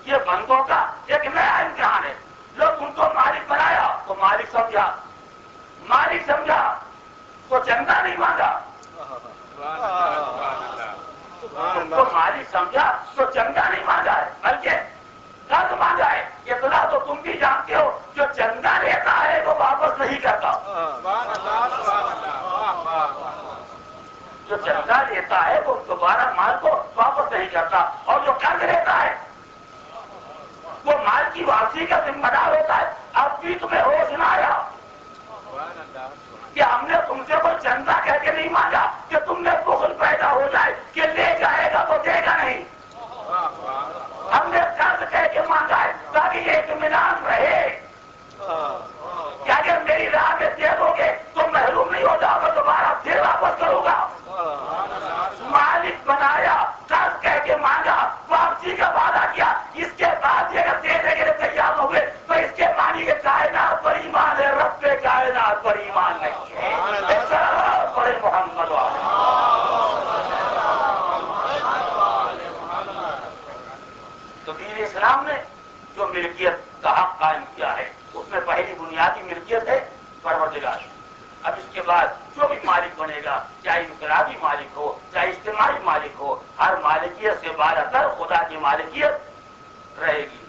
یہ بندوں کا ایک نیا امتحان ہے۔ لوگ ان کو مالک بنایا سمجھا, مالک سمجھا تو چندہ نہیں مانگا. تو مالک سمجھا تو چندہ نہیں مانگا ہے بلکہ قرض مانگا ہے. اتنا تو تم بھی جانتے ہو جو چندہ لیتا ہے وہ واپس نہیں کرتا. جو چندہ لیتا ہے وہ دوبارہ مال کو واپس نہیں کرتا, اور جو قرض لیتا ہے وہ مال کی واپسی کا ذمہ دار ہوتا ہے. اب بھی تمہیں ہوش نہ آیا کہ ہم نے تم سے کوئی چندہ کہہ کے نہیں مانگا کہ تم نے بخل پیدا ہو جائے کہ لے جائے گا تو دے گا نہیں. ہم نے قرض کہہ کے مانگا ہے تاکہ یہ اطمینان رہے کہ اگر میری راہ میں دے دو گے تو محروم نہیں ہو جاؤ گا, دوبارہ پھر واپس کروں گا. مالک بنایا, قرض کہہ کے مانگا, واپسی کا وعدہ کیا, اس کے بعد اگر دینے کے لیے تیار ہو گئے تو اس کے معنی کے کائنات پر ایمان ہے, رب کے کائنات پر ایمان نہیں ہے. بڑے محمد تو دین اسلام نے جو ملکیت کا حق قائم کیا ہے اس میں پہلی بنیادی ملکیت ہے پروردگار. اب اس کے بعد جو بھی مالک بنے گا, چاہے انفرادی مالک ہو چاہے اجتماعی مالک ہو, ہر مالکیت سے بالاتر کر خدا کی مالکیت رہے گی.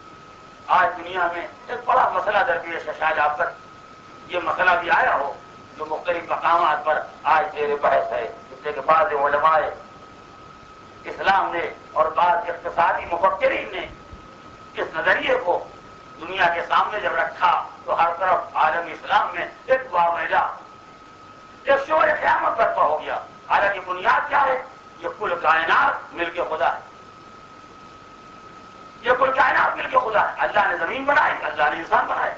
آج دنیا میں ایک بڑا مسئلہ درپیش ہے, شاید آپ تک یہ مسئلہ بھی آیا ہو جو مختلف مقامات پر آج زیر بحث ہے, جس سے کہ بعض علماء اسلام نے اور بعض اقتصادی مفکرین نے اس نظریے کو دنیا کے سامنے جب رکھا تو ہر طرف عالم اسلام میں ایک واویلا, ایک شور قیامت برپا ہو گیا. حالانکہ بنیاد کیا ہے؟ یہ کل کائنات مل کے خدا ہے. یہ کل کائنات مل کے خدا ہے. اللہ نے زمین بنائی, اللہ نے انسان بنائے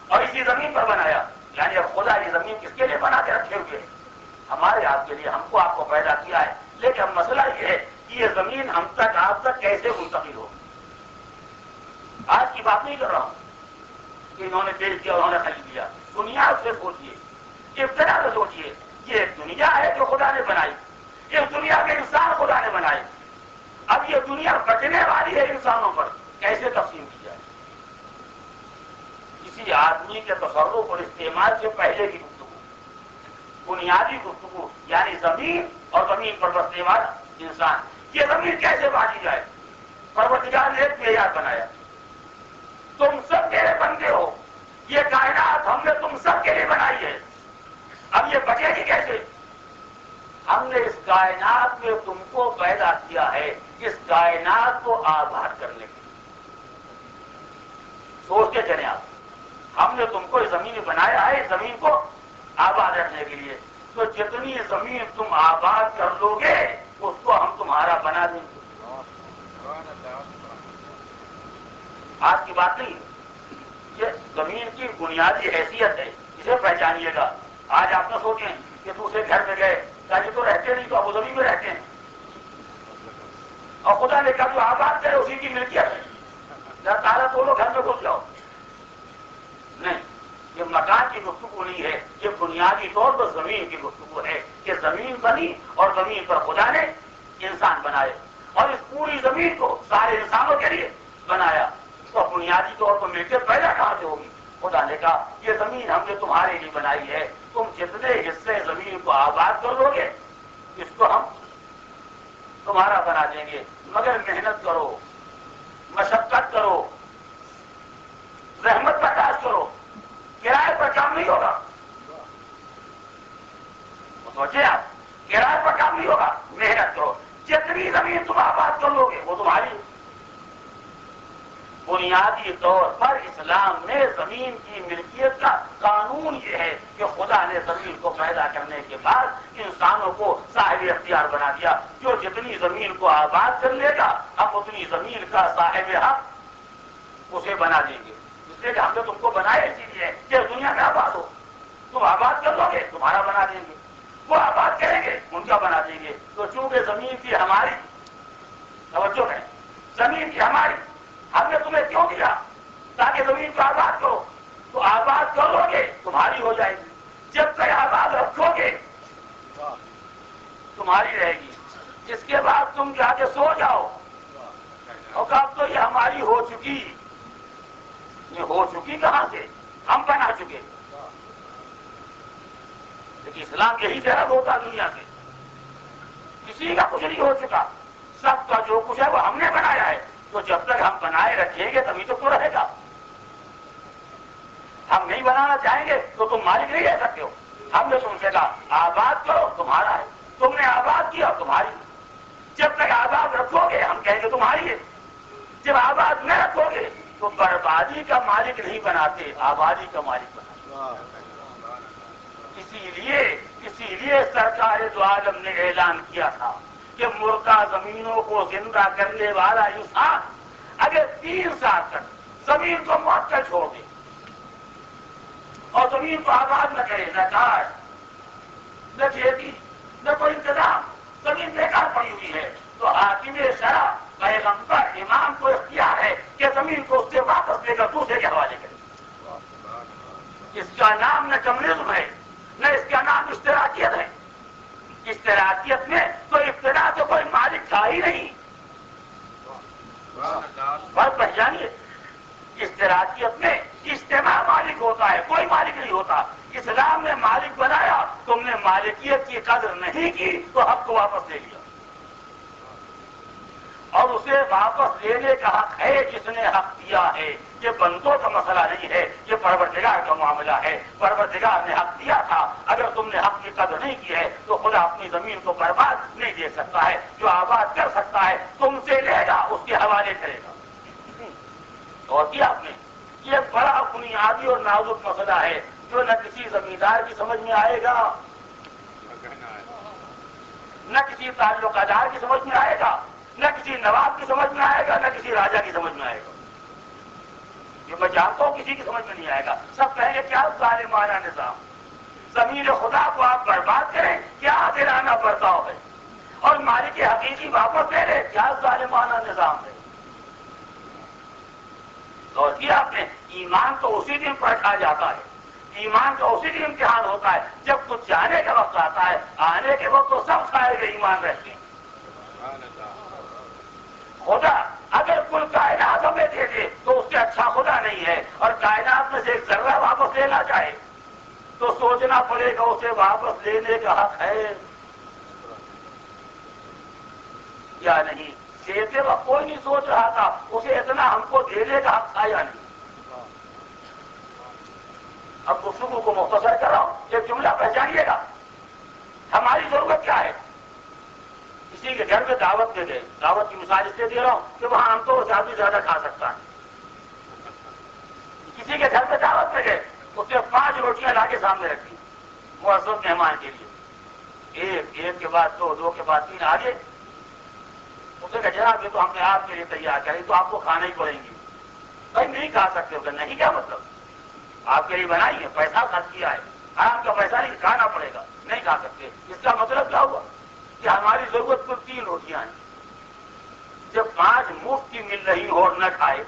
اور اسی زمین پر بنایا. یعنی اب خدا یہ زمین کس کے لیے بنا کے رکھے ہوئے, ہمارے آپ کے لیے, ہم کو آپ کو پیدا کیا ہے. لیکن اب مسئلہ یہ ہے کہ یہ زمین ہم تک آپ تک کیسے منتقل ہو. آج کی بات نہیں کر رہا ہوں کہ انہوں نے بیچ دیا, انہوں نے خرید لیا. دنیا سے سوچیے, اس طرح سے سوچیے, یہ ایک دنیا ہے جو خدا نے بنائی, اس دنیا کے انسان خدا نے بنائے. اب یہ دنیا بچنے والی ہے انسانوں پر, کیسے تقسیم کی جائے. کسی آدمی کے تصرف اور استعمال سے پہلے کی گفتگو, بنیادی گفتگو, یعنی زمین اور زمین پر بسنے والا انسان, یہ زمین کیسے بانٹی جائے. پروردگار نے ایک معیار بنایا, تم سب میرے بندے ہو, یہ کائنات ہم نے تم سب کے لیے بنائی ہے. اب یہ بچے گی کیسے؟ ہم نے اس کائنات میں تم کو پیدا کیا ہے اس کائنات کو آباد کرنے کے لیے. سوچ کے چلیں آپ, ہم نے تم کو اس زمین میں بنایا ہے اس زمین کو آباد رکھنے کے لیے. تو جتنی زمین تم آباد کر لو گے اس کو ہم تمہارا بنا دیں گے. آج کی بات نہیں, یہ زمین کی بنیادی حیثیت ہے, اسے پہچانیے گا. آج آپ نہ سوچیں کہ دوسرے گھر میں گئے, تاکہ تو رہتے نہیں تو ابو ظبی میں رہتے ہیں, اور خدا نے کہا جو آباد کرے اسی کی ملکیت ہے, یا تعالیٰ تو لوگ گھر میں گھس جاؤ. نہیں, یہ مکان کی گفتگو نہیں ہے, یہ بنیادی طور پر زمین کی گفتگو ہے کہ زمین بنی اور زمین پر خدا نے انسان بنائے, اور اس پوری زمین کو سارے انسانوں کے لیے بنایا. تو بنیادی طور پر ملکیت پیدا کہاں سے ہوگی؟ خدا نے کہا یہ زمین ہم نے تمہارے لیے بنائی ہے, تم جتنے حصے زمین کو آباد کر لو گے اس کو ہم تمہارا بنا دیں گے. مگر محنت کرو, مشقت کرو, زحمت برداشت کرو, کرائے پر کام نہیں ہوگا. سوچے آپ, کرائے پر کام نہیں ہوگا, محنت کرو. جتنی زمین تم آباد کر لو گے وہ تمہاری. بنیادی طور پر اسلام میں زمین کی ملکیت کا قانون یہ ہے کہ خدا نے زمین کو پیدا کرنے کے بعد انسانوں کو صاحب اختیار بنا دیا. جو جتنی زمین کو آباد کر لے گا ہم اتنی زمین کا صاحب حق اسے بنا دیں گے. اس لیے کہ ہم نے تم کو بنایا اسی لیے کہ دنیا میں آباد ہو. تم آباد کر لو گے تمہارا بنا دیں گے, وہ آباد کریں گے ان کا بنا دیں گے. تو چونکہ زمین کی ہماری, توجہ ہے, زمین کی ہماری, ہم نے تمہیں کیوں دیا؟ تاکہ زمین کو آباد کرو. تو آباد کر لو گے تمہاری ہو جائے گی. جب تک آباد رکھو گے تمہاری رہے گی. اس کے بعد تم جا کے سو جاؤ اور کہا تو یہ ہماری ہو چکی. یہ ہو چکی کہاں سے؟ ہم بنا چکے. لیکن اسلام یہی سے الگ ہوتا دنیا سے. کسی کا کچھ نہیں ہو چکا, سب کا جو کچھ ہے وہ ہم نے بنایا ہے. تو جب تک ہم بنائے رکھیں گے تبھی تو رہے گا. ہم نہیں بنانا چاہیں گے تو تم مالک نہیں رہ سکتے ہو. ہم نے تم سے کہا آباد کرو, تمہارا ہے. تم نے آباد کیا, تمہاری. جب تک آباد رکھو گے ہم کہیں گے تمہاری ہے. جب آباد نہ رکھو گے تو بربادی کا مالک نہیں بناتے, آبادی کا مالک بناتے. اسی لیے سرکار دو عالم نے اعلان کیا تھا کہ مردہ زمینوں کو زندہ کرنے والا انسان اگر 3 سال تک زمین کو معطل چھوڑ دے اور زمین کو آباد نہ کرے, نہ کاش, نہ کھیتی, نہ کوئی انتظام, زمین بیکار پڑی ہوئی ہے, تو حاکم شرع پیغمبر امام کو اختیار ہے کہ زمین کو اس سے واپس لے کر دوسرے کے حوالے کرے. اس کا نام نہ کمیونزم ہے, نہ اس کا نام اشتراکیت ہے. اشتراکیت میں تو ابتدا تو کوئی مالک تھا ہی نہیں. بات پہچانیے, اشتراکیت میں اجتماع مالک ہوتا ہے, کوئی مالک نہیں ہوتا. اسلام نے مالک بنایا, تم نے مالکیت کی قدر نہیں کی تو حق کو واپس لے لیا. اور اسے واپس لینے کا حق ہے جس نے حق دیا ہے. یہ بندوں کا مسئلہ نہیں ہے, یہ پروردگار کا معاملہ ہے. پروردگار نے حق دیا تھا, اگر تم نے حق کی قدر نہیں کی ہے تو خدا اپنی زمین کو برباد نہیں دے سکتا ہے. جو آباد کر سکتا ہے تم سے لے گا, اس کے حوالے کرے گا. اور کیا آپ نے, یہ بڑا بنیادی اور نازک مسئلہ ہے جو نہ کسی زمیندار کی سمجھ میں آئے گا, نہ کسی تعلق دار کی سمجھ میں آئے گا, نہ کسی نواب کی سمجھ میں آئے گا, نہ کسی راجا کی سمجھ میں آئے گا. یہ میں جانتا ہوں کسی کی سمجھ میں نہیں آئے گا. سب کہیں گے کیا ظالمانہ نظام, زمین خدا کو آپ برباد کریں, کیا عادلانہ برتاؤ ہے, اور مالک حقیقی واپس لے لے, کیا ظالمانہ نظام ہے. اور کیا آپ نے, ایمان تو اسی دن پرکھا جاتا ہے, ایمان کا اسی دن امتحان ہوتا ہے جب کچھ جانے کا وقت آتا ہے. آنے کے وقت تو سب سارے ایمان رہتے ہیں. خدا اگر کل کائنات ہمیں دے دے تو اس سے اچھا خدا نہیں ہے, اور کائنات میں سے ایک ذرہ واپس لینا چاہے تو سوچنا پڑے گا اسے واپس لینے کا حق ہے یا نہیں. دیتے وقت کوئی نہیں سوچ رہا تھا اسے اتنا ہم کو دینے کا حق تھا یا نہیں. اب گفتگو کو مختصر کر رہا ہوں, ایک جملہ پہچانیے گا. ہماری ضرورت کیا ہے, کسی کے گھر میں دعوت دے دے, دعوت کی مثال اس لیے دے رہا ہوں کہ وہاں ہم تو زیادہ کھا سکتا ہے. کسی کے گھر میں دعوت میں گئے, اس نے 5 روٹیاں لا کے سامنے رکھی معزز مہمان کے لیے, ایک کے بعد 2, 2 کے بعد 3 آگے. اس نے کہا جناب یہ تو ہم نے آپ کے لیے تیار کری, تو آپ کو کھانا ہی پڑیں گی. بھائی نہیں کھا سکتے ہو, کہ نہیں کیا مطلب, آپ کے لیے بنائی ہے, پیسہ خرچ کیا ہے, آپ کا پیسہ نہیں, کھانا پڑے گا, نہیں کھا سکتے. اس کا مطلب کیا ہوا کہ ہماری ضرورت کل 3 روٹیاں ہیں. جب 5 مفت کی مل رہی ہو اور نہ کھائے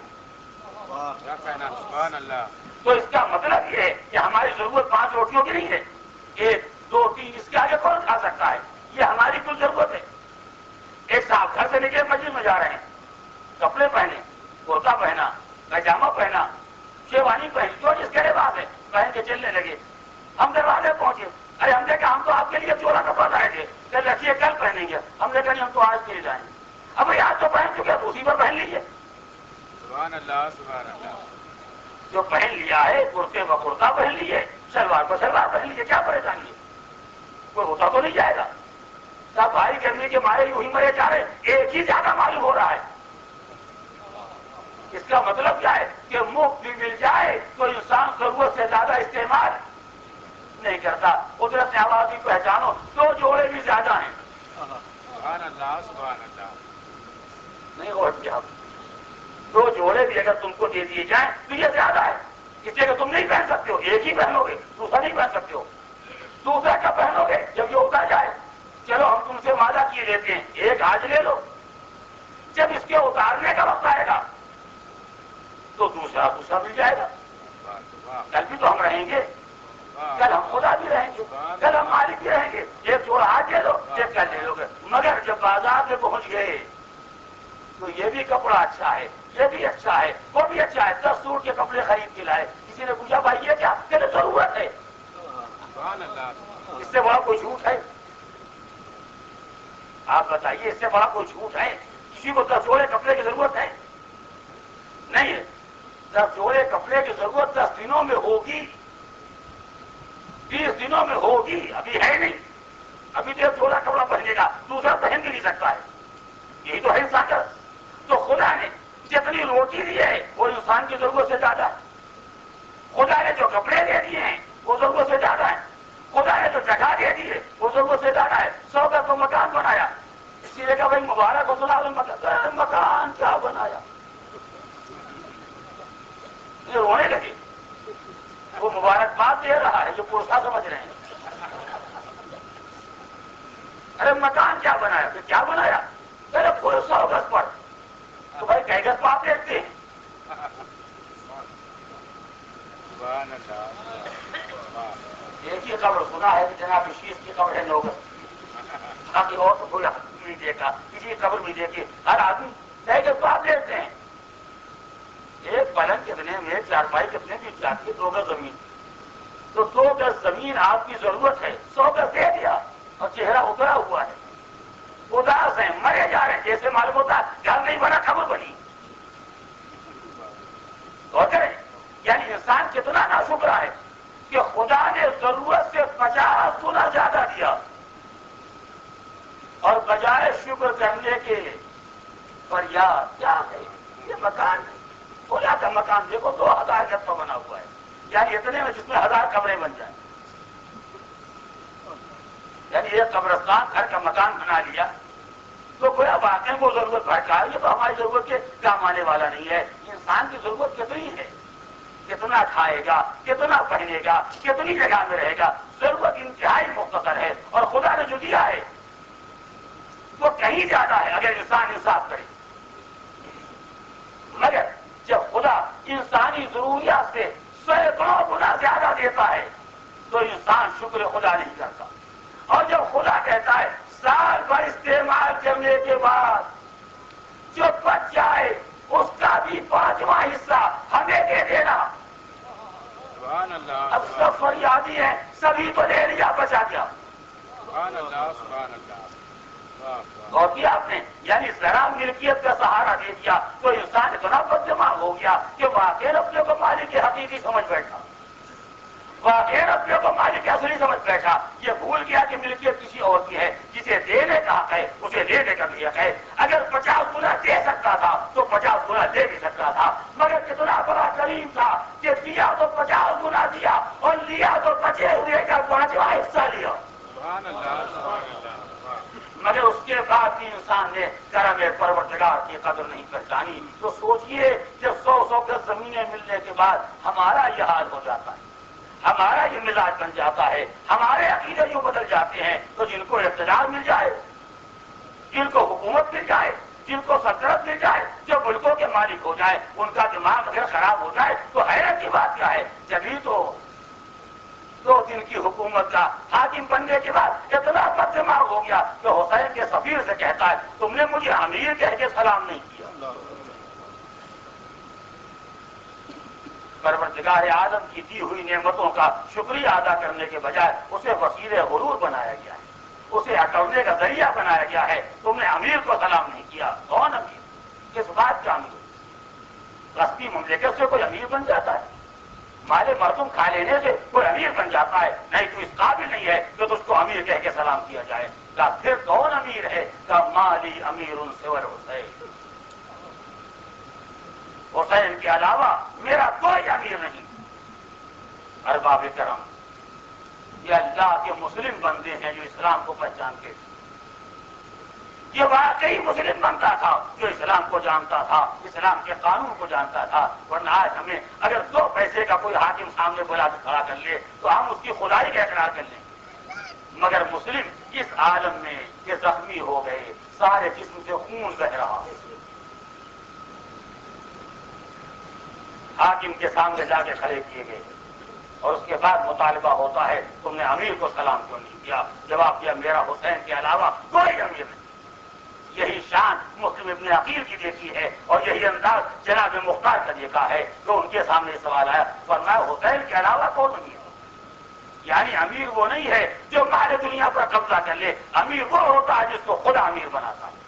تو اس کا مطلب یہ ہے کہ ہماری ضرورت 5 روٹیوں کی نہیں ہے, 1, 2, 3 اس کے آگے کون کھا سکتا ہے. یہ ہماری کل ضرورت ہے. ایک صاحب گھر سے نکلے مسجد میں جا رہے ہیں, کپڑے پہنے, کرتا پہنا, پائجامہ پہنا, شیروانی پہنی, جو جس کے لباس ہے پہن کے چلنے لگے. ہم دروازے پہنچے, ارے ہم نے کہا ہم تو آپ کے لیے جوڑا کپڑا لائے تھے, کہ رکھیے کل پہنیں گے. ہم نے کہا نہیں ہم تو آج کے لیے جائیں گے. اب آج تو پہن چکے, اسی پر پہن لیجیے. سبحان اللہ, سبحان اللہ. جو پہن لیا ہے کرتے و کرتا پہن لیجیے, شلوار پر شلوار پہن لیجیے, کیا پریشانی ہے, کوئی ہوتا تو نہیں جائے گا. سب بھائی کرنے کے مارے یوں ہی مرے جا رہے, ایک ہی زیادہ معلوم ہو رہا ہے. اس کا مطلب کیا ہے کہ مفت بھی مل جائے تو انسان ضرورت سے زیادہ استعمال نہیں کرتا. قدرت آبادی پہچانو, 2 جوڑے بھی زیادہ ہیں. سبحان اللہ, سبحان اللہ. نہیں اور کیا, 2 جوڑے بھی اگر تم کو دے دیے جائیں تو یہ زیادہ ہے. اس لیے کہ تم نہیں پہن سکتے ہو, ایک ہی پہنو گے, دوسرا نہیں پہن سکتے ہو. دوسرا کب پہنو گے, جب یہ اتر جائے. چلو ہم تم سے وعدہ کیے لیتے ہیں, ایک آج لے لو, جب اس کے اتارنے کا وقت آئے گا تو دوسرا مل جائے گا. کل بھی تو ہم رہیں گے, کل ہم خدا بھی رہیں گے, کل ہم مالک بھی رہیں گے. ایک جوڑا آج لے لو, ایک کل لے لو گے. مگر جب بازار میں پہنچ گئے تو یہ بھی کپڑا اچھا ہے، یہ بھی اچھا ہے، وہ بھی اچھا ہے، 10 سوٹ کے کپڑے خرید کے لائے. کسی نے پوچھا بھائی یہ کیا؟ کہ ضرورت ہے. سبحان اللہ. اس سے بڑا کوئی جھوٹ ہے؟ آپ بتائیے اس سے بڑا کوئی جھوٹ ہے؟ کسی کو 10 جوڑے کپڑے کی ضرورت ہے؟ نہیں ہے. 10 جوڑے کپڑے کی ضرورت 10 دنوں میں ہوگی، 20 دنوں میں ہوگی، ابھی ہے نہیں. ابھی تو 1 جوڑا کپڑا پہنے گا، دوسرا پہن بھی نہیں سکتا ہے. یہی تو ہے انسان کا. تو خدا نے جتنی روٹی دی ہے وہ انسان کی ضرورت سے زیادہ ہے. خدا نے جو کپڑے دے دیے ہیں وہ ضرورت سے زیادہ ہے. خدا نے جو جگہ دے دی ہے وہ ضرورت سے زیادہ ہے. 100 کا تو مکان بنایا، اسی لیے کہ بھائی مبارک ہو سنا مکان کیا بنایا. یہ رونے لگے. وہ مبارکباد دے رہا ہے، جو پرسا سمجھ رہے ہیں. ارے مکان کیا بنایا؟ پھر کیا بنایا؟ ارے پورے 100 گز پر. تو بھائی کئی گز آپ دیکھتے ہیں؟ سبحان اللہ. ایک ہی قبر سنا ہے کہ جناب شیش کی قبر ہے 9 گز. باقی اور تو کوئی نہیں دیکھا. کسی کی قبر بھی دیکھی. ہر آدمی کئی گز آپ دیکھتے ہیں. ایک پلنگ کتنے میں، چارپائی کتنے کی جاتی ہے؟ 2 گز زمین. تو 2 گز زمین آپ کی ضرورت ہے، 100 گز دے دیا اور چہرہ اترا ہوا ہے، اداس ہیں، مرے جا رہے ہیں. جیسے معلوم ہوتا ہے گھر نہیں بنا خبر بنی. غور کریں. یعنی انسان کتنا ناشکر ہے کہ خدا نے ضرورت سے 50 گنا زیادہ دیا، اور بجائے شکر کرنے کے فریاد کیا ہے. یہ مکان خدا کا مکان دیکھو 2000 گز کا بنا ہوا ہے. یعنی اتنے میں جس میں 1000 کمرے بن جائیں. یعنی یہ قبرستان گھر کا مکان بنا لیا تو گویا واقعی وہ ضرورت بھٹکا ہے. یہ تو ہماری ضرورت کے کام آنے والا نہیں ہے. انسان کی ضرورت کتنی ہے؟ کتنا کھائے گا، کتنا پہنے گا، کتنی جگہ میں رہے گا. ضرورت انتہائی مختصر ہے، اور خدا نے جو دیا ہے وہ کہیں زیادہ ہے اگر انسان انصاف کرے. مگر جب خدا انسانی ضروریات سے 100 گنا زیادہ دیتا ہے تو انسان شکر خدا نہیں کرتا. اور جب خدا کہتا ہے سال بھر استعمال کرنے کے بعد جو بچ جائے اس کا بھی 5واں حصہ ہمیں دے دینا. سبحان اللہ. اب سب فریادی ہیں، سبھی تو لے لیا، بچا گیا. سبحان اللہ. سبحان اللہ. اور کیا آپ نے یعنی ذرا ملکیت کا سہارا دے دیا تو انسان اتنا بد دماغ ہو گیا کہ واقعی اپنے کو مالک حقیقی سمجھ بیٹھا، واقعی اپنے کو مالک اصلی سمجھ بیٹھا. یہ بھول گیا کہ ملکیت کسی اور کی ہے. جسے دینے کا حق ہے اسے لینے کا بھی حق ہے. اگر 50 گنا دے سکتا تھا تو 50 گنا دے بھی سکتا تھا. مگر کتنا بڑا کریم تھا کہ دیا تو 50 گنا دیا اور لیا تو بچے ہوئے کا 5واں حصہ لیا. سبحان اللہ. سبحان اللہ. مگر اس کے بعد بھی انسان نے کرم پروردگار کی قدر نہیں پہچانی. تو سوچئے جب 100 گز زمینیں ملنے کے بعد ہمارا یہ حال ہو جاتا ہے، ہمارا یہ مزاج بن جاتا ہے، ہمارے عقیدے جو بدل جاتے ہیں. تو جن کو اقتدار مل جائے، جن کو حکومت مل جائے، جن کو سلطنت مل جائے، جو ملکوں کے مالک ہو جائے، ان کا دماغ اگر خراب ہو جائے تو حیرت کی بات کیا ہے. جبھی تو 2 دن کی حکومت کا حاکم بننے کے بعد اتنا بد دماغ ہو گیا کہ حسین کے سفیر سے کہتا ہے تم نے مجھے امیر کہہ کے سلام نہیں کیا. پروردگار عالم کی دی ہوئی نعمتوں کا شکریہ ادا کرنے کے بجائے اسے وسیلے غرور بنایا گیا ہے، اسے ہٹونے کا ذریعہ بنایا گیا ہے. تم نے امیر کو سلام نہیں کیا. کون امیر؟ کس بات کا امیر؟ غصبی مملکت سے کوئی امیر بن جاتا ہے؟ مالے مردم کھا لینے سے کوئی امیر بن جاتا ہے؟ نہیں. تو اس قابل نہیں ہے کہ تو اس کو امیر کہہ کے سلام کیا جائے. کہا پھر کون امیر ہے؟ کہا مالی امیر سور حسین. حسین کے علاوہ میرا کوئی امیر نہیں. ارباب کرم، یہ اللہ کے مسلم بندے ہیں جو اسلام کو پہچانتے تھے. یہ واقعی مسلم بنتا تھا جو اسلام کو جانتا تھا، اسلام کے قانون کو جانتا تھا. ورنہ آج ہمیں اگر 2 پیسے کا کوئی حاکم سامنے بلا کے کھڑا کر لے تو ہم اس کی خدائی کا اقرار کر لیں. مگر مسلم اس عالم میں یہ زخمی ہو گئے، سارے جسم سے خون بہ رہا ہے. حاکم کے سامنے جا کے کھڑے کیے گئے اور اس کے بعد مطالبہ ہوتا ہے تم نے امیر کو سلام کیوں نہیں کیا؟ جواب دیا میرا حسین کے علاوہ کوئی امیر نہیں. یہی شان مسلم ابن عقیل کی دیکھی ہے اور یہی انداز جناب مختار کا دیکھا ہے تو ان کے سامنے سوال آیا فرمایا حسین کے علاوہ کون امیر ہے؟ یعنی امیر وہ نہیں ہے جو مال دنیا پر قبضہ کر لے، امیر وہ ہوتا ہے جس کو خدا امیر بناتا ہے۔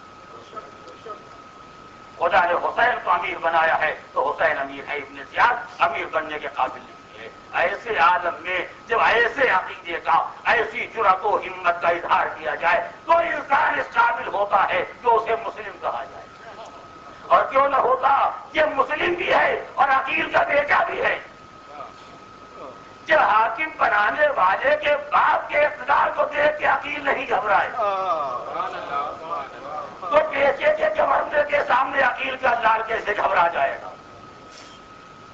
خدا نے حسین کو امیر بنایا ہے تو حسین امیر ہے، ابن زیاد امیر بننے کے قابل نہیں ہے۔ ایسے عالم میں جب ایسے عقیدے کا، ایسی جرأت و ہمت کا اظہار کیا جائے تو انسان اس قابل ہوتا ہے کہ اسے مسلم کہا جائے، اور کیوں نہ ہوتا، یہ مسلم بھی ہے اور عقیل کا بیٹا بھی ہے۔ جب حاکم بنانے والے کے باپ کے اقتدار کو دیکھ کے عقیل نہیں گھبرائے تو بیٹے کے گھبرنے کے سامنے عقیل کا لال کیسے گھبرا جائے گا؟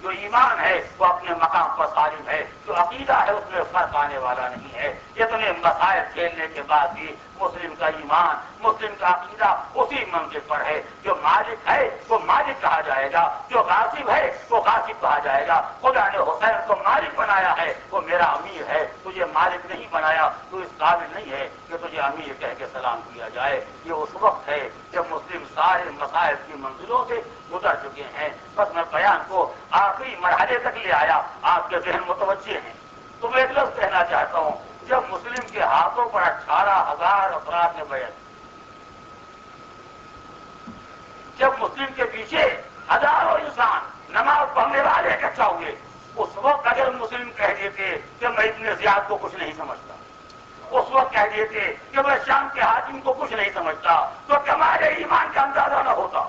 جو ایمان ہے وہ اپنے مقام پر صارف ہے، جو عقیدہ ہے اس میں فرق آنے والا نہیں ہے۔ اتنے مسائل کھیلنے کے بعد بھی مسلم کا ایمان، مسلم کا عقیدہ اسی منزل پر ہے۔ جو مالک ہے وہ مالک کہا جائے گا، جو غاصب ہے وہ غاصب کہا جائے گا۔ خدا نے حسین کو مالک بنایا ہے، وہ میرا امیر ہے، تجھے مالک نہیں بنایا، تو اس قابل نہیں ہے کہ تجھے امیر کہہ کے سلام کیا جائے۔ یہ اس وقت ہے جب مسلم سارے مسائل کی منزلوں سے گزر چکے ہیں۔ بس میں بیان کو آخری مرحلے تک لے آیا، آپ کے ذہن متوجہ ہیں تو میں ایک لفظ کہنا چاہتا ہوں۔ جب مسلم کے ہاتھوں پر 18,000 افراد نے بیعت، جب مسلم کے پیچھے ہزاروں انسان نماز پڑھنے والے اکٹھا ہوئے، اس وقت اگر مسلم کہہ دیتے کہ میں ابن زیاد کو کچھ نہیں سمجھتا، اس وقت کہہ دیتے کہ میں شام کے حاکم کو کچھ نہیں سمجھتا، تو کمال ایمان کا اندازہ نہ ہوتا۔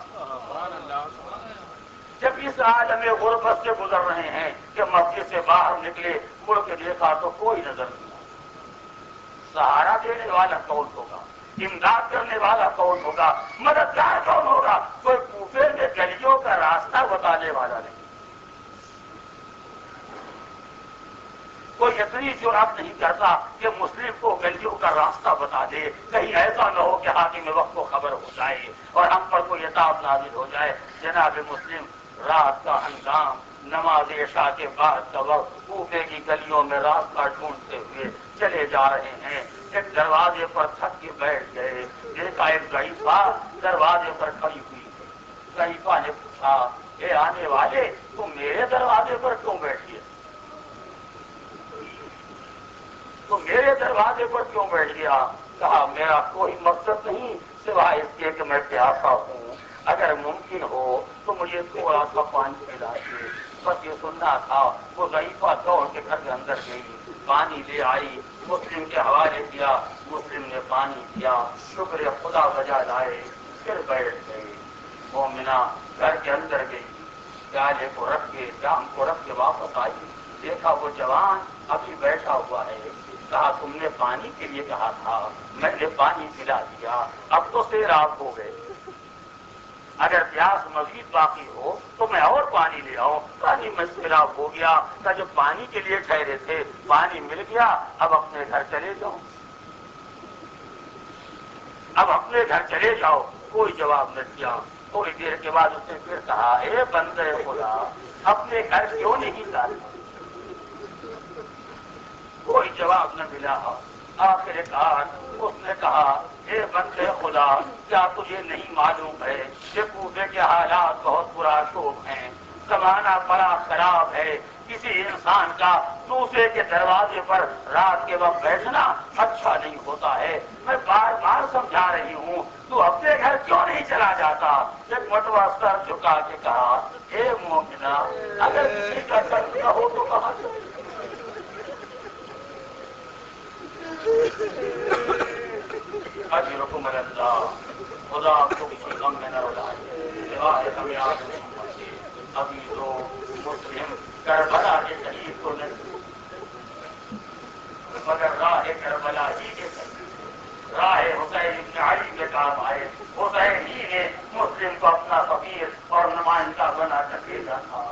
جب اس عالم غربت سے گزر رہے ہیں کہ مسجد سے باہر نکلے، مڑ کے دیکھا تو کوئی نظر نہیں، سہارا دینے والا کون ہوگا، امداد کرنے والا کون ہوگا، مددگار کون ہوگا؟ کوئی کوفے میں گلیوں کا راستہ بتانے والا نہیں، کوئی اتنی جرأت نہیں کرتا کہ مسلم کو گلیوں کا راستہ بتا دے، کہیں ایسا نہ ہو کہ حاکم وقت کو خبر ہو جائے اور ہم پر کوئی عتاب نازل ہو جائے۔ جناب مسلم رات کا ہنگام، نماز عشاء کے بعد کا وقت، کوفے کی گلیوں میں راستہ ڈھونڈتے ہوئے چلے جا رہے ہیں۔ ایک دروازے پر تھک کے بیٹھ گئے، دیکھا ایک ضعیفہ دروازے پر کھڑی ہوئی ہے۔ ضعیفہ نے پوچھا اے آنے والے، تم میرے دروازے پر کیوں بیٹھی ہے؟ تو میرے دروازے پر کیوں بیٹھ گیا؟ کہا میرا کوئی مقصد نہیں سوائے اس کے کہ میں پیاسا ہوں، اگر ممکن ہو تو مجھے تھوڑا سا پانی پلا دے، بس یہ سننا تھا۔ وہ ضعیفہ دوڑ کے گھر کے اندر گئی، پانی لے آئی، مسلم کے حوالے کیا، مسلم نے پانی دیا، شکر خدا بجا لائے، پھر بیٹھ گئے۔ مومنہ گھر کے اندر گئی، پیالے کو رکھ کے، جام کو رکھ کے واپس آئی، دیکھا وہ جوان ابھی بیٹھا ہوا ہے۔ کہا تم نے پانی کے لیے کہا تھا، میں نے پانی پلا دیا، اب تو سیراب ہو گئے، اگر پیاس مزید باقی ہو تو میں اور پانی لے آؤں۔ پانی میں سیراب ہو گیا تھا، جب پانی کے لیے ٹھہرے تھے پانی مل گیا، اب اپنے گھر چلے جاؤ، اب اپنے گھر چلے جاؤ۔ کوئی جواب نہ دیا۔ تھوڑی دیر کے بعد اس نے پھر کہا اے بندے خدا، اپنے گھر کیوں نہیں جاتا؟ کوئی جواب نہ ملا۔ آخر کار اس نے کہا اے بندے خدا، کیا تجھے نہیں معلوم ہے کہ کوفے کے حالات بہت پرآشوب ہیں، زمانہ بڑا خراب ہے، کسی انسان کا دوسرے کے دروازے پر رات کے وقت بیٹھنا اچھا نہیں ہوتا ہے، میں بار بار سمجھا رہی ہوں، تو اپنے گھر کیوں نہیں چلا جاتا؟ ایک مرتبہ سر جھکا کے کہا اے مومنہ، اگر کسی کا سر نہ ہو تو کہاں سے؟ اجرکم اللہ، خدا آپ کو کسی غم میں نہ ڈالے، سوائے ہمیں آپ نہیں پہنچے۔ ابھی تو مسلم کربلا کے شہید کو نہیں، مگر راہ کربلا ہی کے شہید، راہ حسین ابن علی کے کام آئے۔ حسین ہی نے مسلم کو اپنا فقیر اور نمائندہ بنا کر بھیجا تھا۔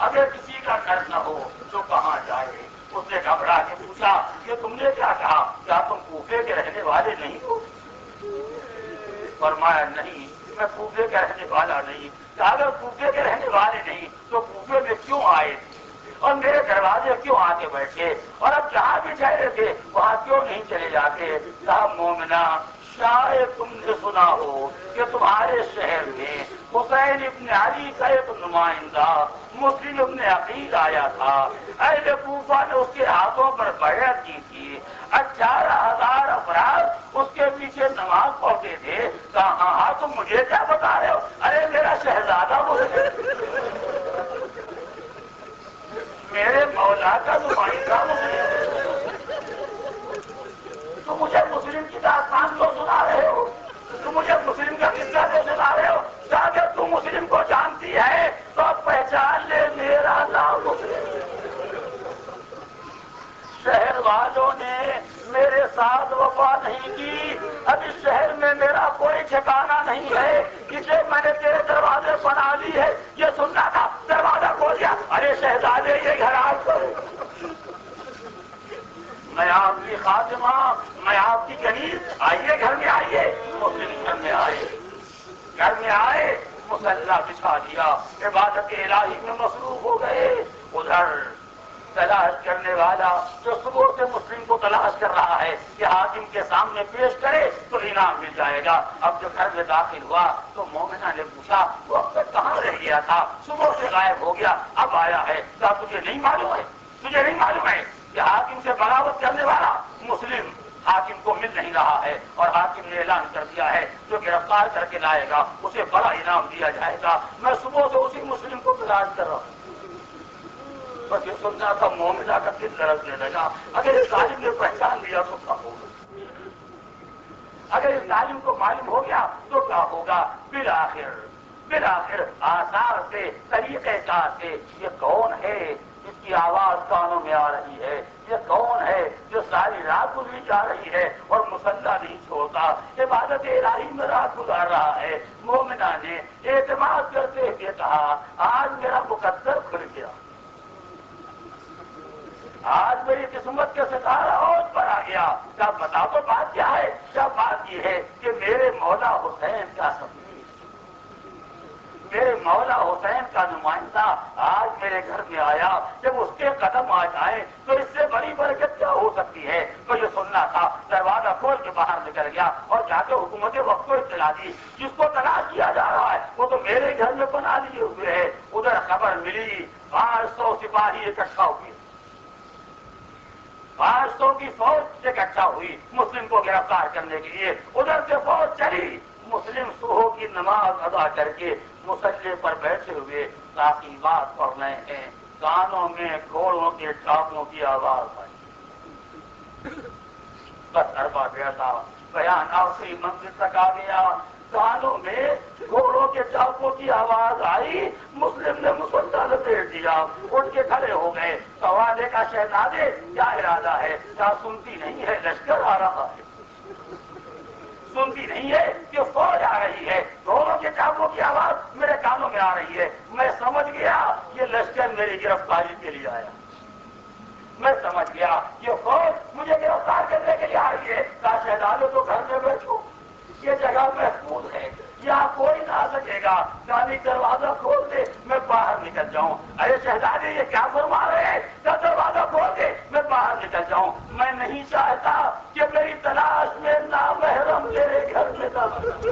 اگر کسی کا گھر نہ ہو تو کہاں جائے؟ اس نے گھبرا کے پوچھا کہ تم نے کیا کہا، کیا تم کوفے کے رہنے والے نہیں ہو؟ فرمایا نہیں، میں کوفے کا رہنے والا نہیں۔ کہا اگر کوفے کے رہنے والے نہیں تو کوفے میں کیوں آئے اور میرے دروازے کیوں آ کے بیٹھے، اور اب جہاں بھی ٹھہرے تھے وہاں کیوں نہیں چلے جاتے؟ کہا مومنہ، شاید تم نے سنا ہو کہ تمہارے شہر میں حسین ابن علی کا ایک نمائندہ مسلم ابن عقیل آیا تھا. اہل کوفہ نے اس کے ہاتھوں پر بیعت کی تھی. 18,000 افراد اس کے پیچھے نماز پڑھتے تھے. کہا ہاں تم مجھے کیا بتا رہے ہو؟ ارے میرا شہزادہ میرے مولا کا نمائندہ تم مجھے مسلم کی داستان کو سنا رہے ہو؟ تم مجھے مسلم کا قصہ کو سنا رہے ہو؟ اگر تم مسلم کو جانتی ہے تو اب پہچان لے میرا نام مسلم. شہر والوں نے میرے ساتھ وفا نہیں کی. اب اس شہر میں میرا کوئی ٹھکانا نہیں ہے. اسے میں نے تیرے دروازے بنا لی ہے. یہ سننا تھا دروازہ کھول دیا. ارے شہزادے یہ گھر آپ کو میں آپ کی خاتمہ میں آپ کی کنیز آئیے گھر میں آئیے. مسلم گھر میں آئے. گھر میں آئے مسلح بچھا دیا. عبادت الہی میں مصروف ہو گئے. ادھر تلاش کرنے والا جو صبح سے مسلم کو تلاش کر رہا ہے کہ حاکم کے سامنے پیش کرے تو انعام مل جائے گا. اب جو گھر میں داخل ہوا تو مومنہ نے پوچھا وہ اب تک کہاں رہ گیا تھا؟ صبح سے غائب ہو گیا اب آیا ہے. کیا تجھے نہیں معلوم ہے؟ تجھے نہیں معلوم ہے کہ حاکم سے بغاوت کرنے والا مسلم حاکم کو مل نہیں رہا ہے اور حاکم نے اعلان کر دیا ہے جو گرفتار کر کے لائے گا اسے بڑا انعام دیا جائے گا. میں صبح سے اسی مسلم کو تلاش کر رہا ہوں. بس یہ سننا تھا مومنہ کا دل لڑکنے لگا. اگر اس ظالم نے پہچان لیا تو کیا ہوگا؟ اگر اس ظالم کو معلوم ہو گیا تو کیا ہوگا؟ بالآخر آثار سے طریقہ کار سے یہ کون ہے جس کی آواز کانوں میں آ رہی ہے؟ یہ کون ہے جو ساری رات گزری جا رہی ہے اور مسلح نہیں چھوڑتا؟ عبادت الہی میں رات گزار رہا ہے. مومنہ نے اعتماد کرتے ہوئے کہا آج میرا مقدر کھل گیا. آج میری قسمت کے ستارہ اور پر آ گیا. کیا بتا تو بات کیا ہے؟ کیا بات یہ ہے کہ میرے مولا حسین کا سفیر میرے مولا حسین کا نمائندہ آج میرے گھر میں آیا. جب اس کے قدم آ جائیں تو اس سے بڑی برکت کیا ہو سکتی ہے؟ تو یہ سننا تھا. دروازہ کھول کے باہر نکل گیا اور جا کے حکومت وقت کو اطلاع دی. جس کو تلاش کیا جا رہا ہے وہ تو میرے گھر میں بنا لیے ہوئے ہے. ادھر خبر ملی 500 سپاہی اکٹھا ہوئی. 500 کی فوج اکٹھا ہوئی مسلم کو گرفتار کرنے کے لیے. ادھر سے فوج چلی. مسلم صبح کی نماز ادا کر کے مسلح پر بیٹھے ہوئے تعقیبات پڑھ رہے ہیں. کانوں میں گھوڑوں کے ٹاپوں کی آواز آئی. بس اربا بیٹھا بیان آخری منزل تک آ گیا. کانوں میں گھوڑوں کے چاپوں کی آواز آئی. مسلم نے مسلح لپیٹ دیا. اٹھ کے کھڑے ہو گئے. سوالے کا شہزادے کیا ارادہ ہے؟ کیا سنتی نہیں ہے لشکر آ رہا ہے؟ سنتی نہیں ہے کہ فوج آ رہی ہے؟ گھوڑوں کے چاپوں کی آواز میرے کانوں میں آ رہی ہے. میں سمجھ گیا یہ لشکر میری گرفتاری کے لیے آیا. میں سمجھ گیا یہ فوج مجھے گرفتار کرنے کے لیے آ رہی ہے. کیا شہزادے تو گھر میں بیٹھو، یہ جگہ محفوظ ہے، یہاں کوئی نہ آ سکے گا. گاڑی دروازہ کھول دے میں باہر نکل جاؤں. ارے شہزادے یہ کیا فرما رہے ہیں؟ کیا دروازہ کھول دے میں باہر نکل جاؤں؟ میں نہیں چاہتا کہ میری تلاش میں نامحرم تیرے گھر میں داخل.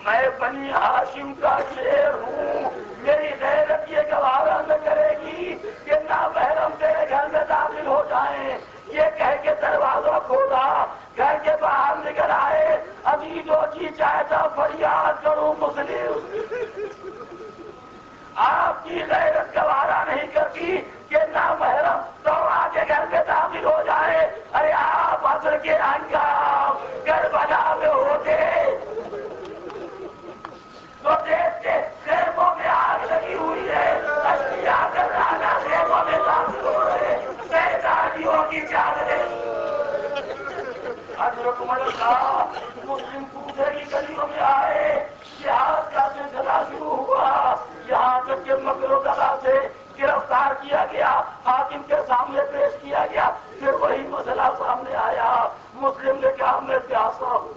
میں بنی ہاشم کا شیر ہوں. میری غیرت یہ گوارا نہ کرے گی کہ نامحرم تیرے گھر میں داخل ہو جائیں. یہ کہہ کے دروازہ کھولا. گھر کے باہر نکل آئے. ابھی جو جی چاہتا فریاد کروں مسلم. آپ کی غیرت گوارا نہیں کرتی کہ نامحرم تو آگے گھر میں داخل ہو جائے. ارے آپ عصر کے انجام کربلا میں ہوتے تو دیکھتے خیموں میں آگ لگی ہوئی ہے. اشیاء کر رانا خیموں میں داخل ہو رہے. شہزادیوں کی چادریں حضرت عمر صاحب مسلم کوفے کی گلیوں میں آئے. جہاد کا سلسلہ شروع ہوا. یہاں تک کہ مکر و دغا سے گرفتار کیا گیا، حاکم کے سامنے پیش کیا گیا. پھر وہی مسئلہ سامنے آیا. مسلم نے کہا میں پیاسا ہوں،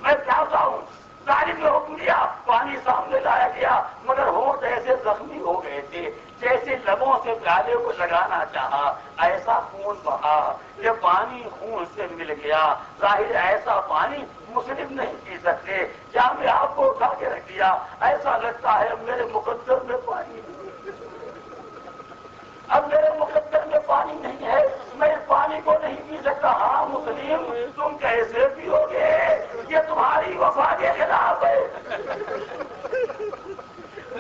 میں پیاسا ہوں. ظالم نے حکم دیا، پانی سامنے لایا گیا مگر ہونٹ ایسے زخمی ہو گئے تھے، جیسے لبوں سے پیالے کو لگانا چاہا ایسا خون بہا، یہ پانی خون سے مل گیا۔ ظاہر ایسا پانی مسلم نہیں پی سکتے، کیا میں آپ کو اٹھا کے رکھ دیا، ایسا لگتا ہے اب میرے مقدر میں پانی نہیں، اب میرے مقدر میں پانی نہیں ہے، میں اس پانی کو نہیں پی سکتا۔ ہاں مسلم، تم کیسے پیو گے، یہ تمہاری وفا کے خلاف ہے۔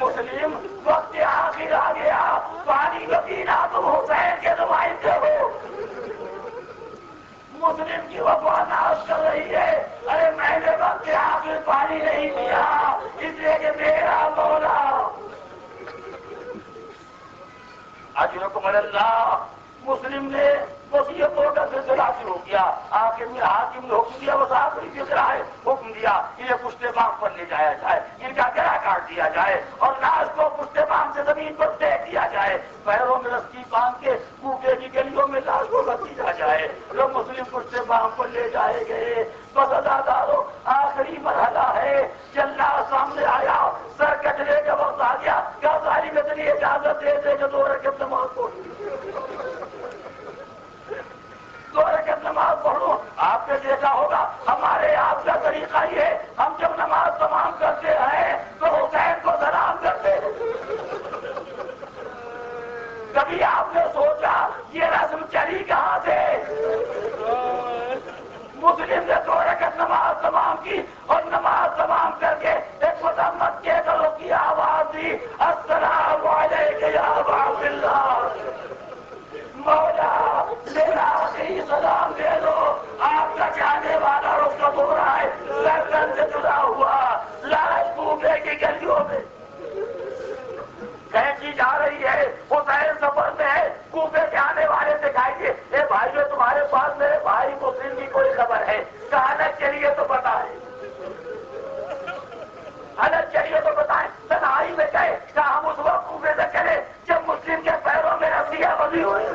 مسلم، وقت آخر آ گیا، پانی کا پینا تم حسین کے نمائندے ہو۔ مسلم کی وفا ناز کر رہی ہے، ارے میں نے وقت آخر پانی نہیں پیا اس لیے کہ میرا مولا اجرکم اللہ۔ مسلم نے وصیتوں کا سلسلہ شروع کیا، آخر میں حاکم نے حکم دیا، بس آخری فکرہ ہے، حکم دیا انہیں پشتے بام پر لے جایا جائے، ان کا گلا کاٹ دیا جائے اور لاش کو پشتے بام سے زمین پر پھینک دیا جائے، پیروں میں رسی باندھ کے کوفے کی گلیوں میں لاش کو رکھ دیا جائے۔ لوگ مسلم پشتے بام پر لے جائے گئے۔ بس ادادارو، آخری مرحلہ ہے کہ اللہ سامنے آیا، سر کٹنے کا وقت آ گیا، کیا ظالم اتنی اجازت دے دے کہ 2 رکعت نماز پڑھ 2 رکعت نماز پڑھو۔ آپ نے دیکھا ہوگا ہمارے آپ کا طریقہ یہ ہے، ہم جب نماز تمام کرتے ہیں تو حسین کو سلام کرتے ہیں۔ کبھی آپ نے سوچا یہ رسم چلی کہاں سے؟ مسلم نے 2 رکعت نماز تمام کی اور نماز تمام کر کے ایک مذمت کے کرو کی آواز دی، السلام علیک یا ابا عبداللہ، مولا میرا آخری سلام دے دو۔ آپ کا جانے والا رخصت ہو رہا ہے، گردن سے جدا ہوا، لاش کوفے کی گلیوں میں پھینکی جا رہی ہے۔ حسین سفر میں ہے، کوفے کے آنے والے دکھائی دیے، اے بھائی جو تمہارے پاس میرے بھائی مسلم کی کوئی خبر ہے، کہانت کے لیے تو بتائیں، حالت کے لیے تو بتائیں۔ تنہائی میں گئے کہ ہم اس وقت کوفے سے چلے جب مسلم کے پیروں میں رسیاں بندھی ہوئی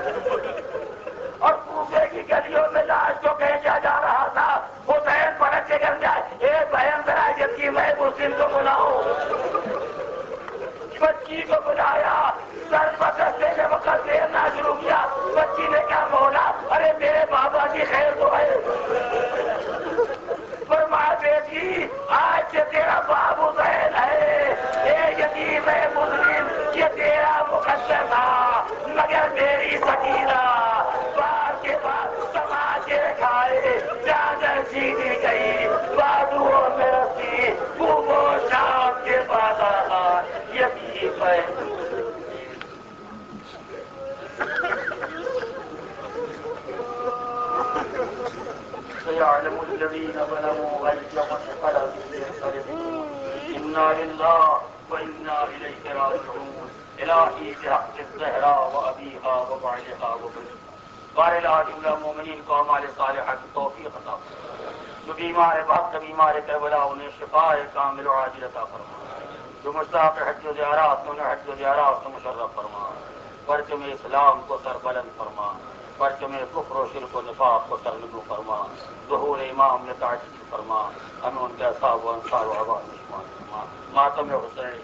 اور کوفے کی گلیوں میں لاش کو کھینچا جا رہا تھا۔ حسین پلٹ کے گھر جائے، ایک بہن ذرا یتیم میں مسلم کو بلاؤ، بچی کو بلایا، سر پکڑنے کے وقت دینا شروع کیا، بچی نے کیا بولا، ارے میرے بابا کی خیر تو ہے، فرمایا بیٹی آج سے تیرا باپ حسین ہے، اے یتیم ہے مسلم، یہ تیرا مقدر تھا، مگر میری سکینہ بار کے بعد تماچے کھائے، چادر چھینی گئی، بازوؤں میں رسی، وہ شام کے بعد یتیم ہے۔ سيعلم الذين ظلموا أي منقلب ينقلبون إنا لله وإنا إليه راجعون إلهي بحق الزهراء وأبيها وبعلها وبنيها بار العاج جملہ مومنین کو اعمال صالحہ کی توفیق عطا فرما، جو بیمار وقت بیمار کربلا انہیں شفاء کامل و عاجل عطا فرما، جو مشتاق حج و زیارات انہیں حج و زیارات سے مشرف فرما، پرچم اسلام کو سربلند فرما، پرچم کفر و شرک و نفاق کو سرنگو فرما، ظہور امام نے تعجیل فرما، ہمیں ان کے اصحاب و انصار و عوام میں شمار فرما۔ ماتم حسین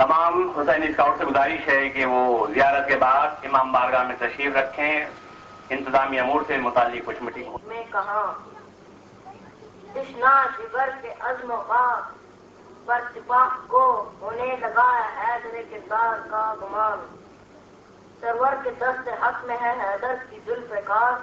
تمام حسینی اسکاؤٹ سے گزارش ہے کہ وہ زیارت کے بعد امام بارگاہ میں تشریف رکھیں، انتظامی امور سے متعلق کچھ میٹنگ میں کہا تشنا جگر کے عزم و خواہ پر سپاہ کو ہونے لگا ہے حیدر کردار کا گمان، سرور کے دست حق میں ہے حیدر کی زلف کاس،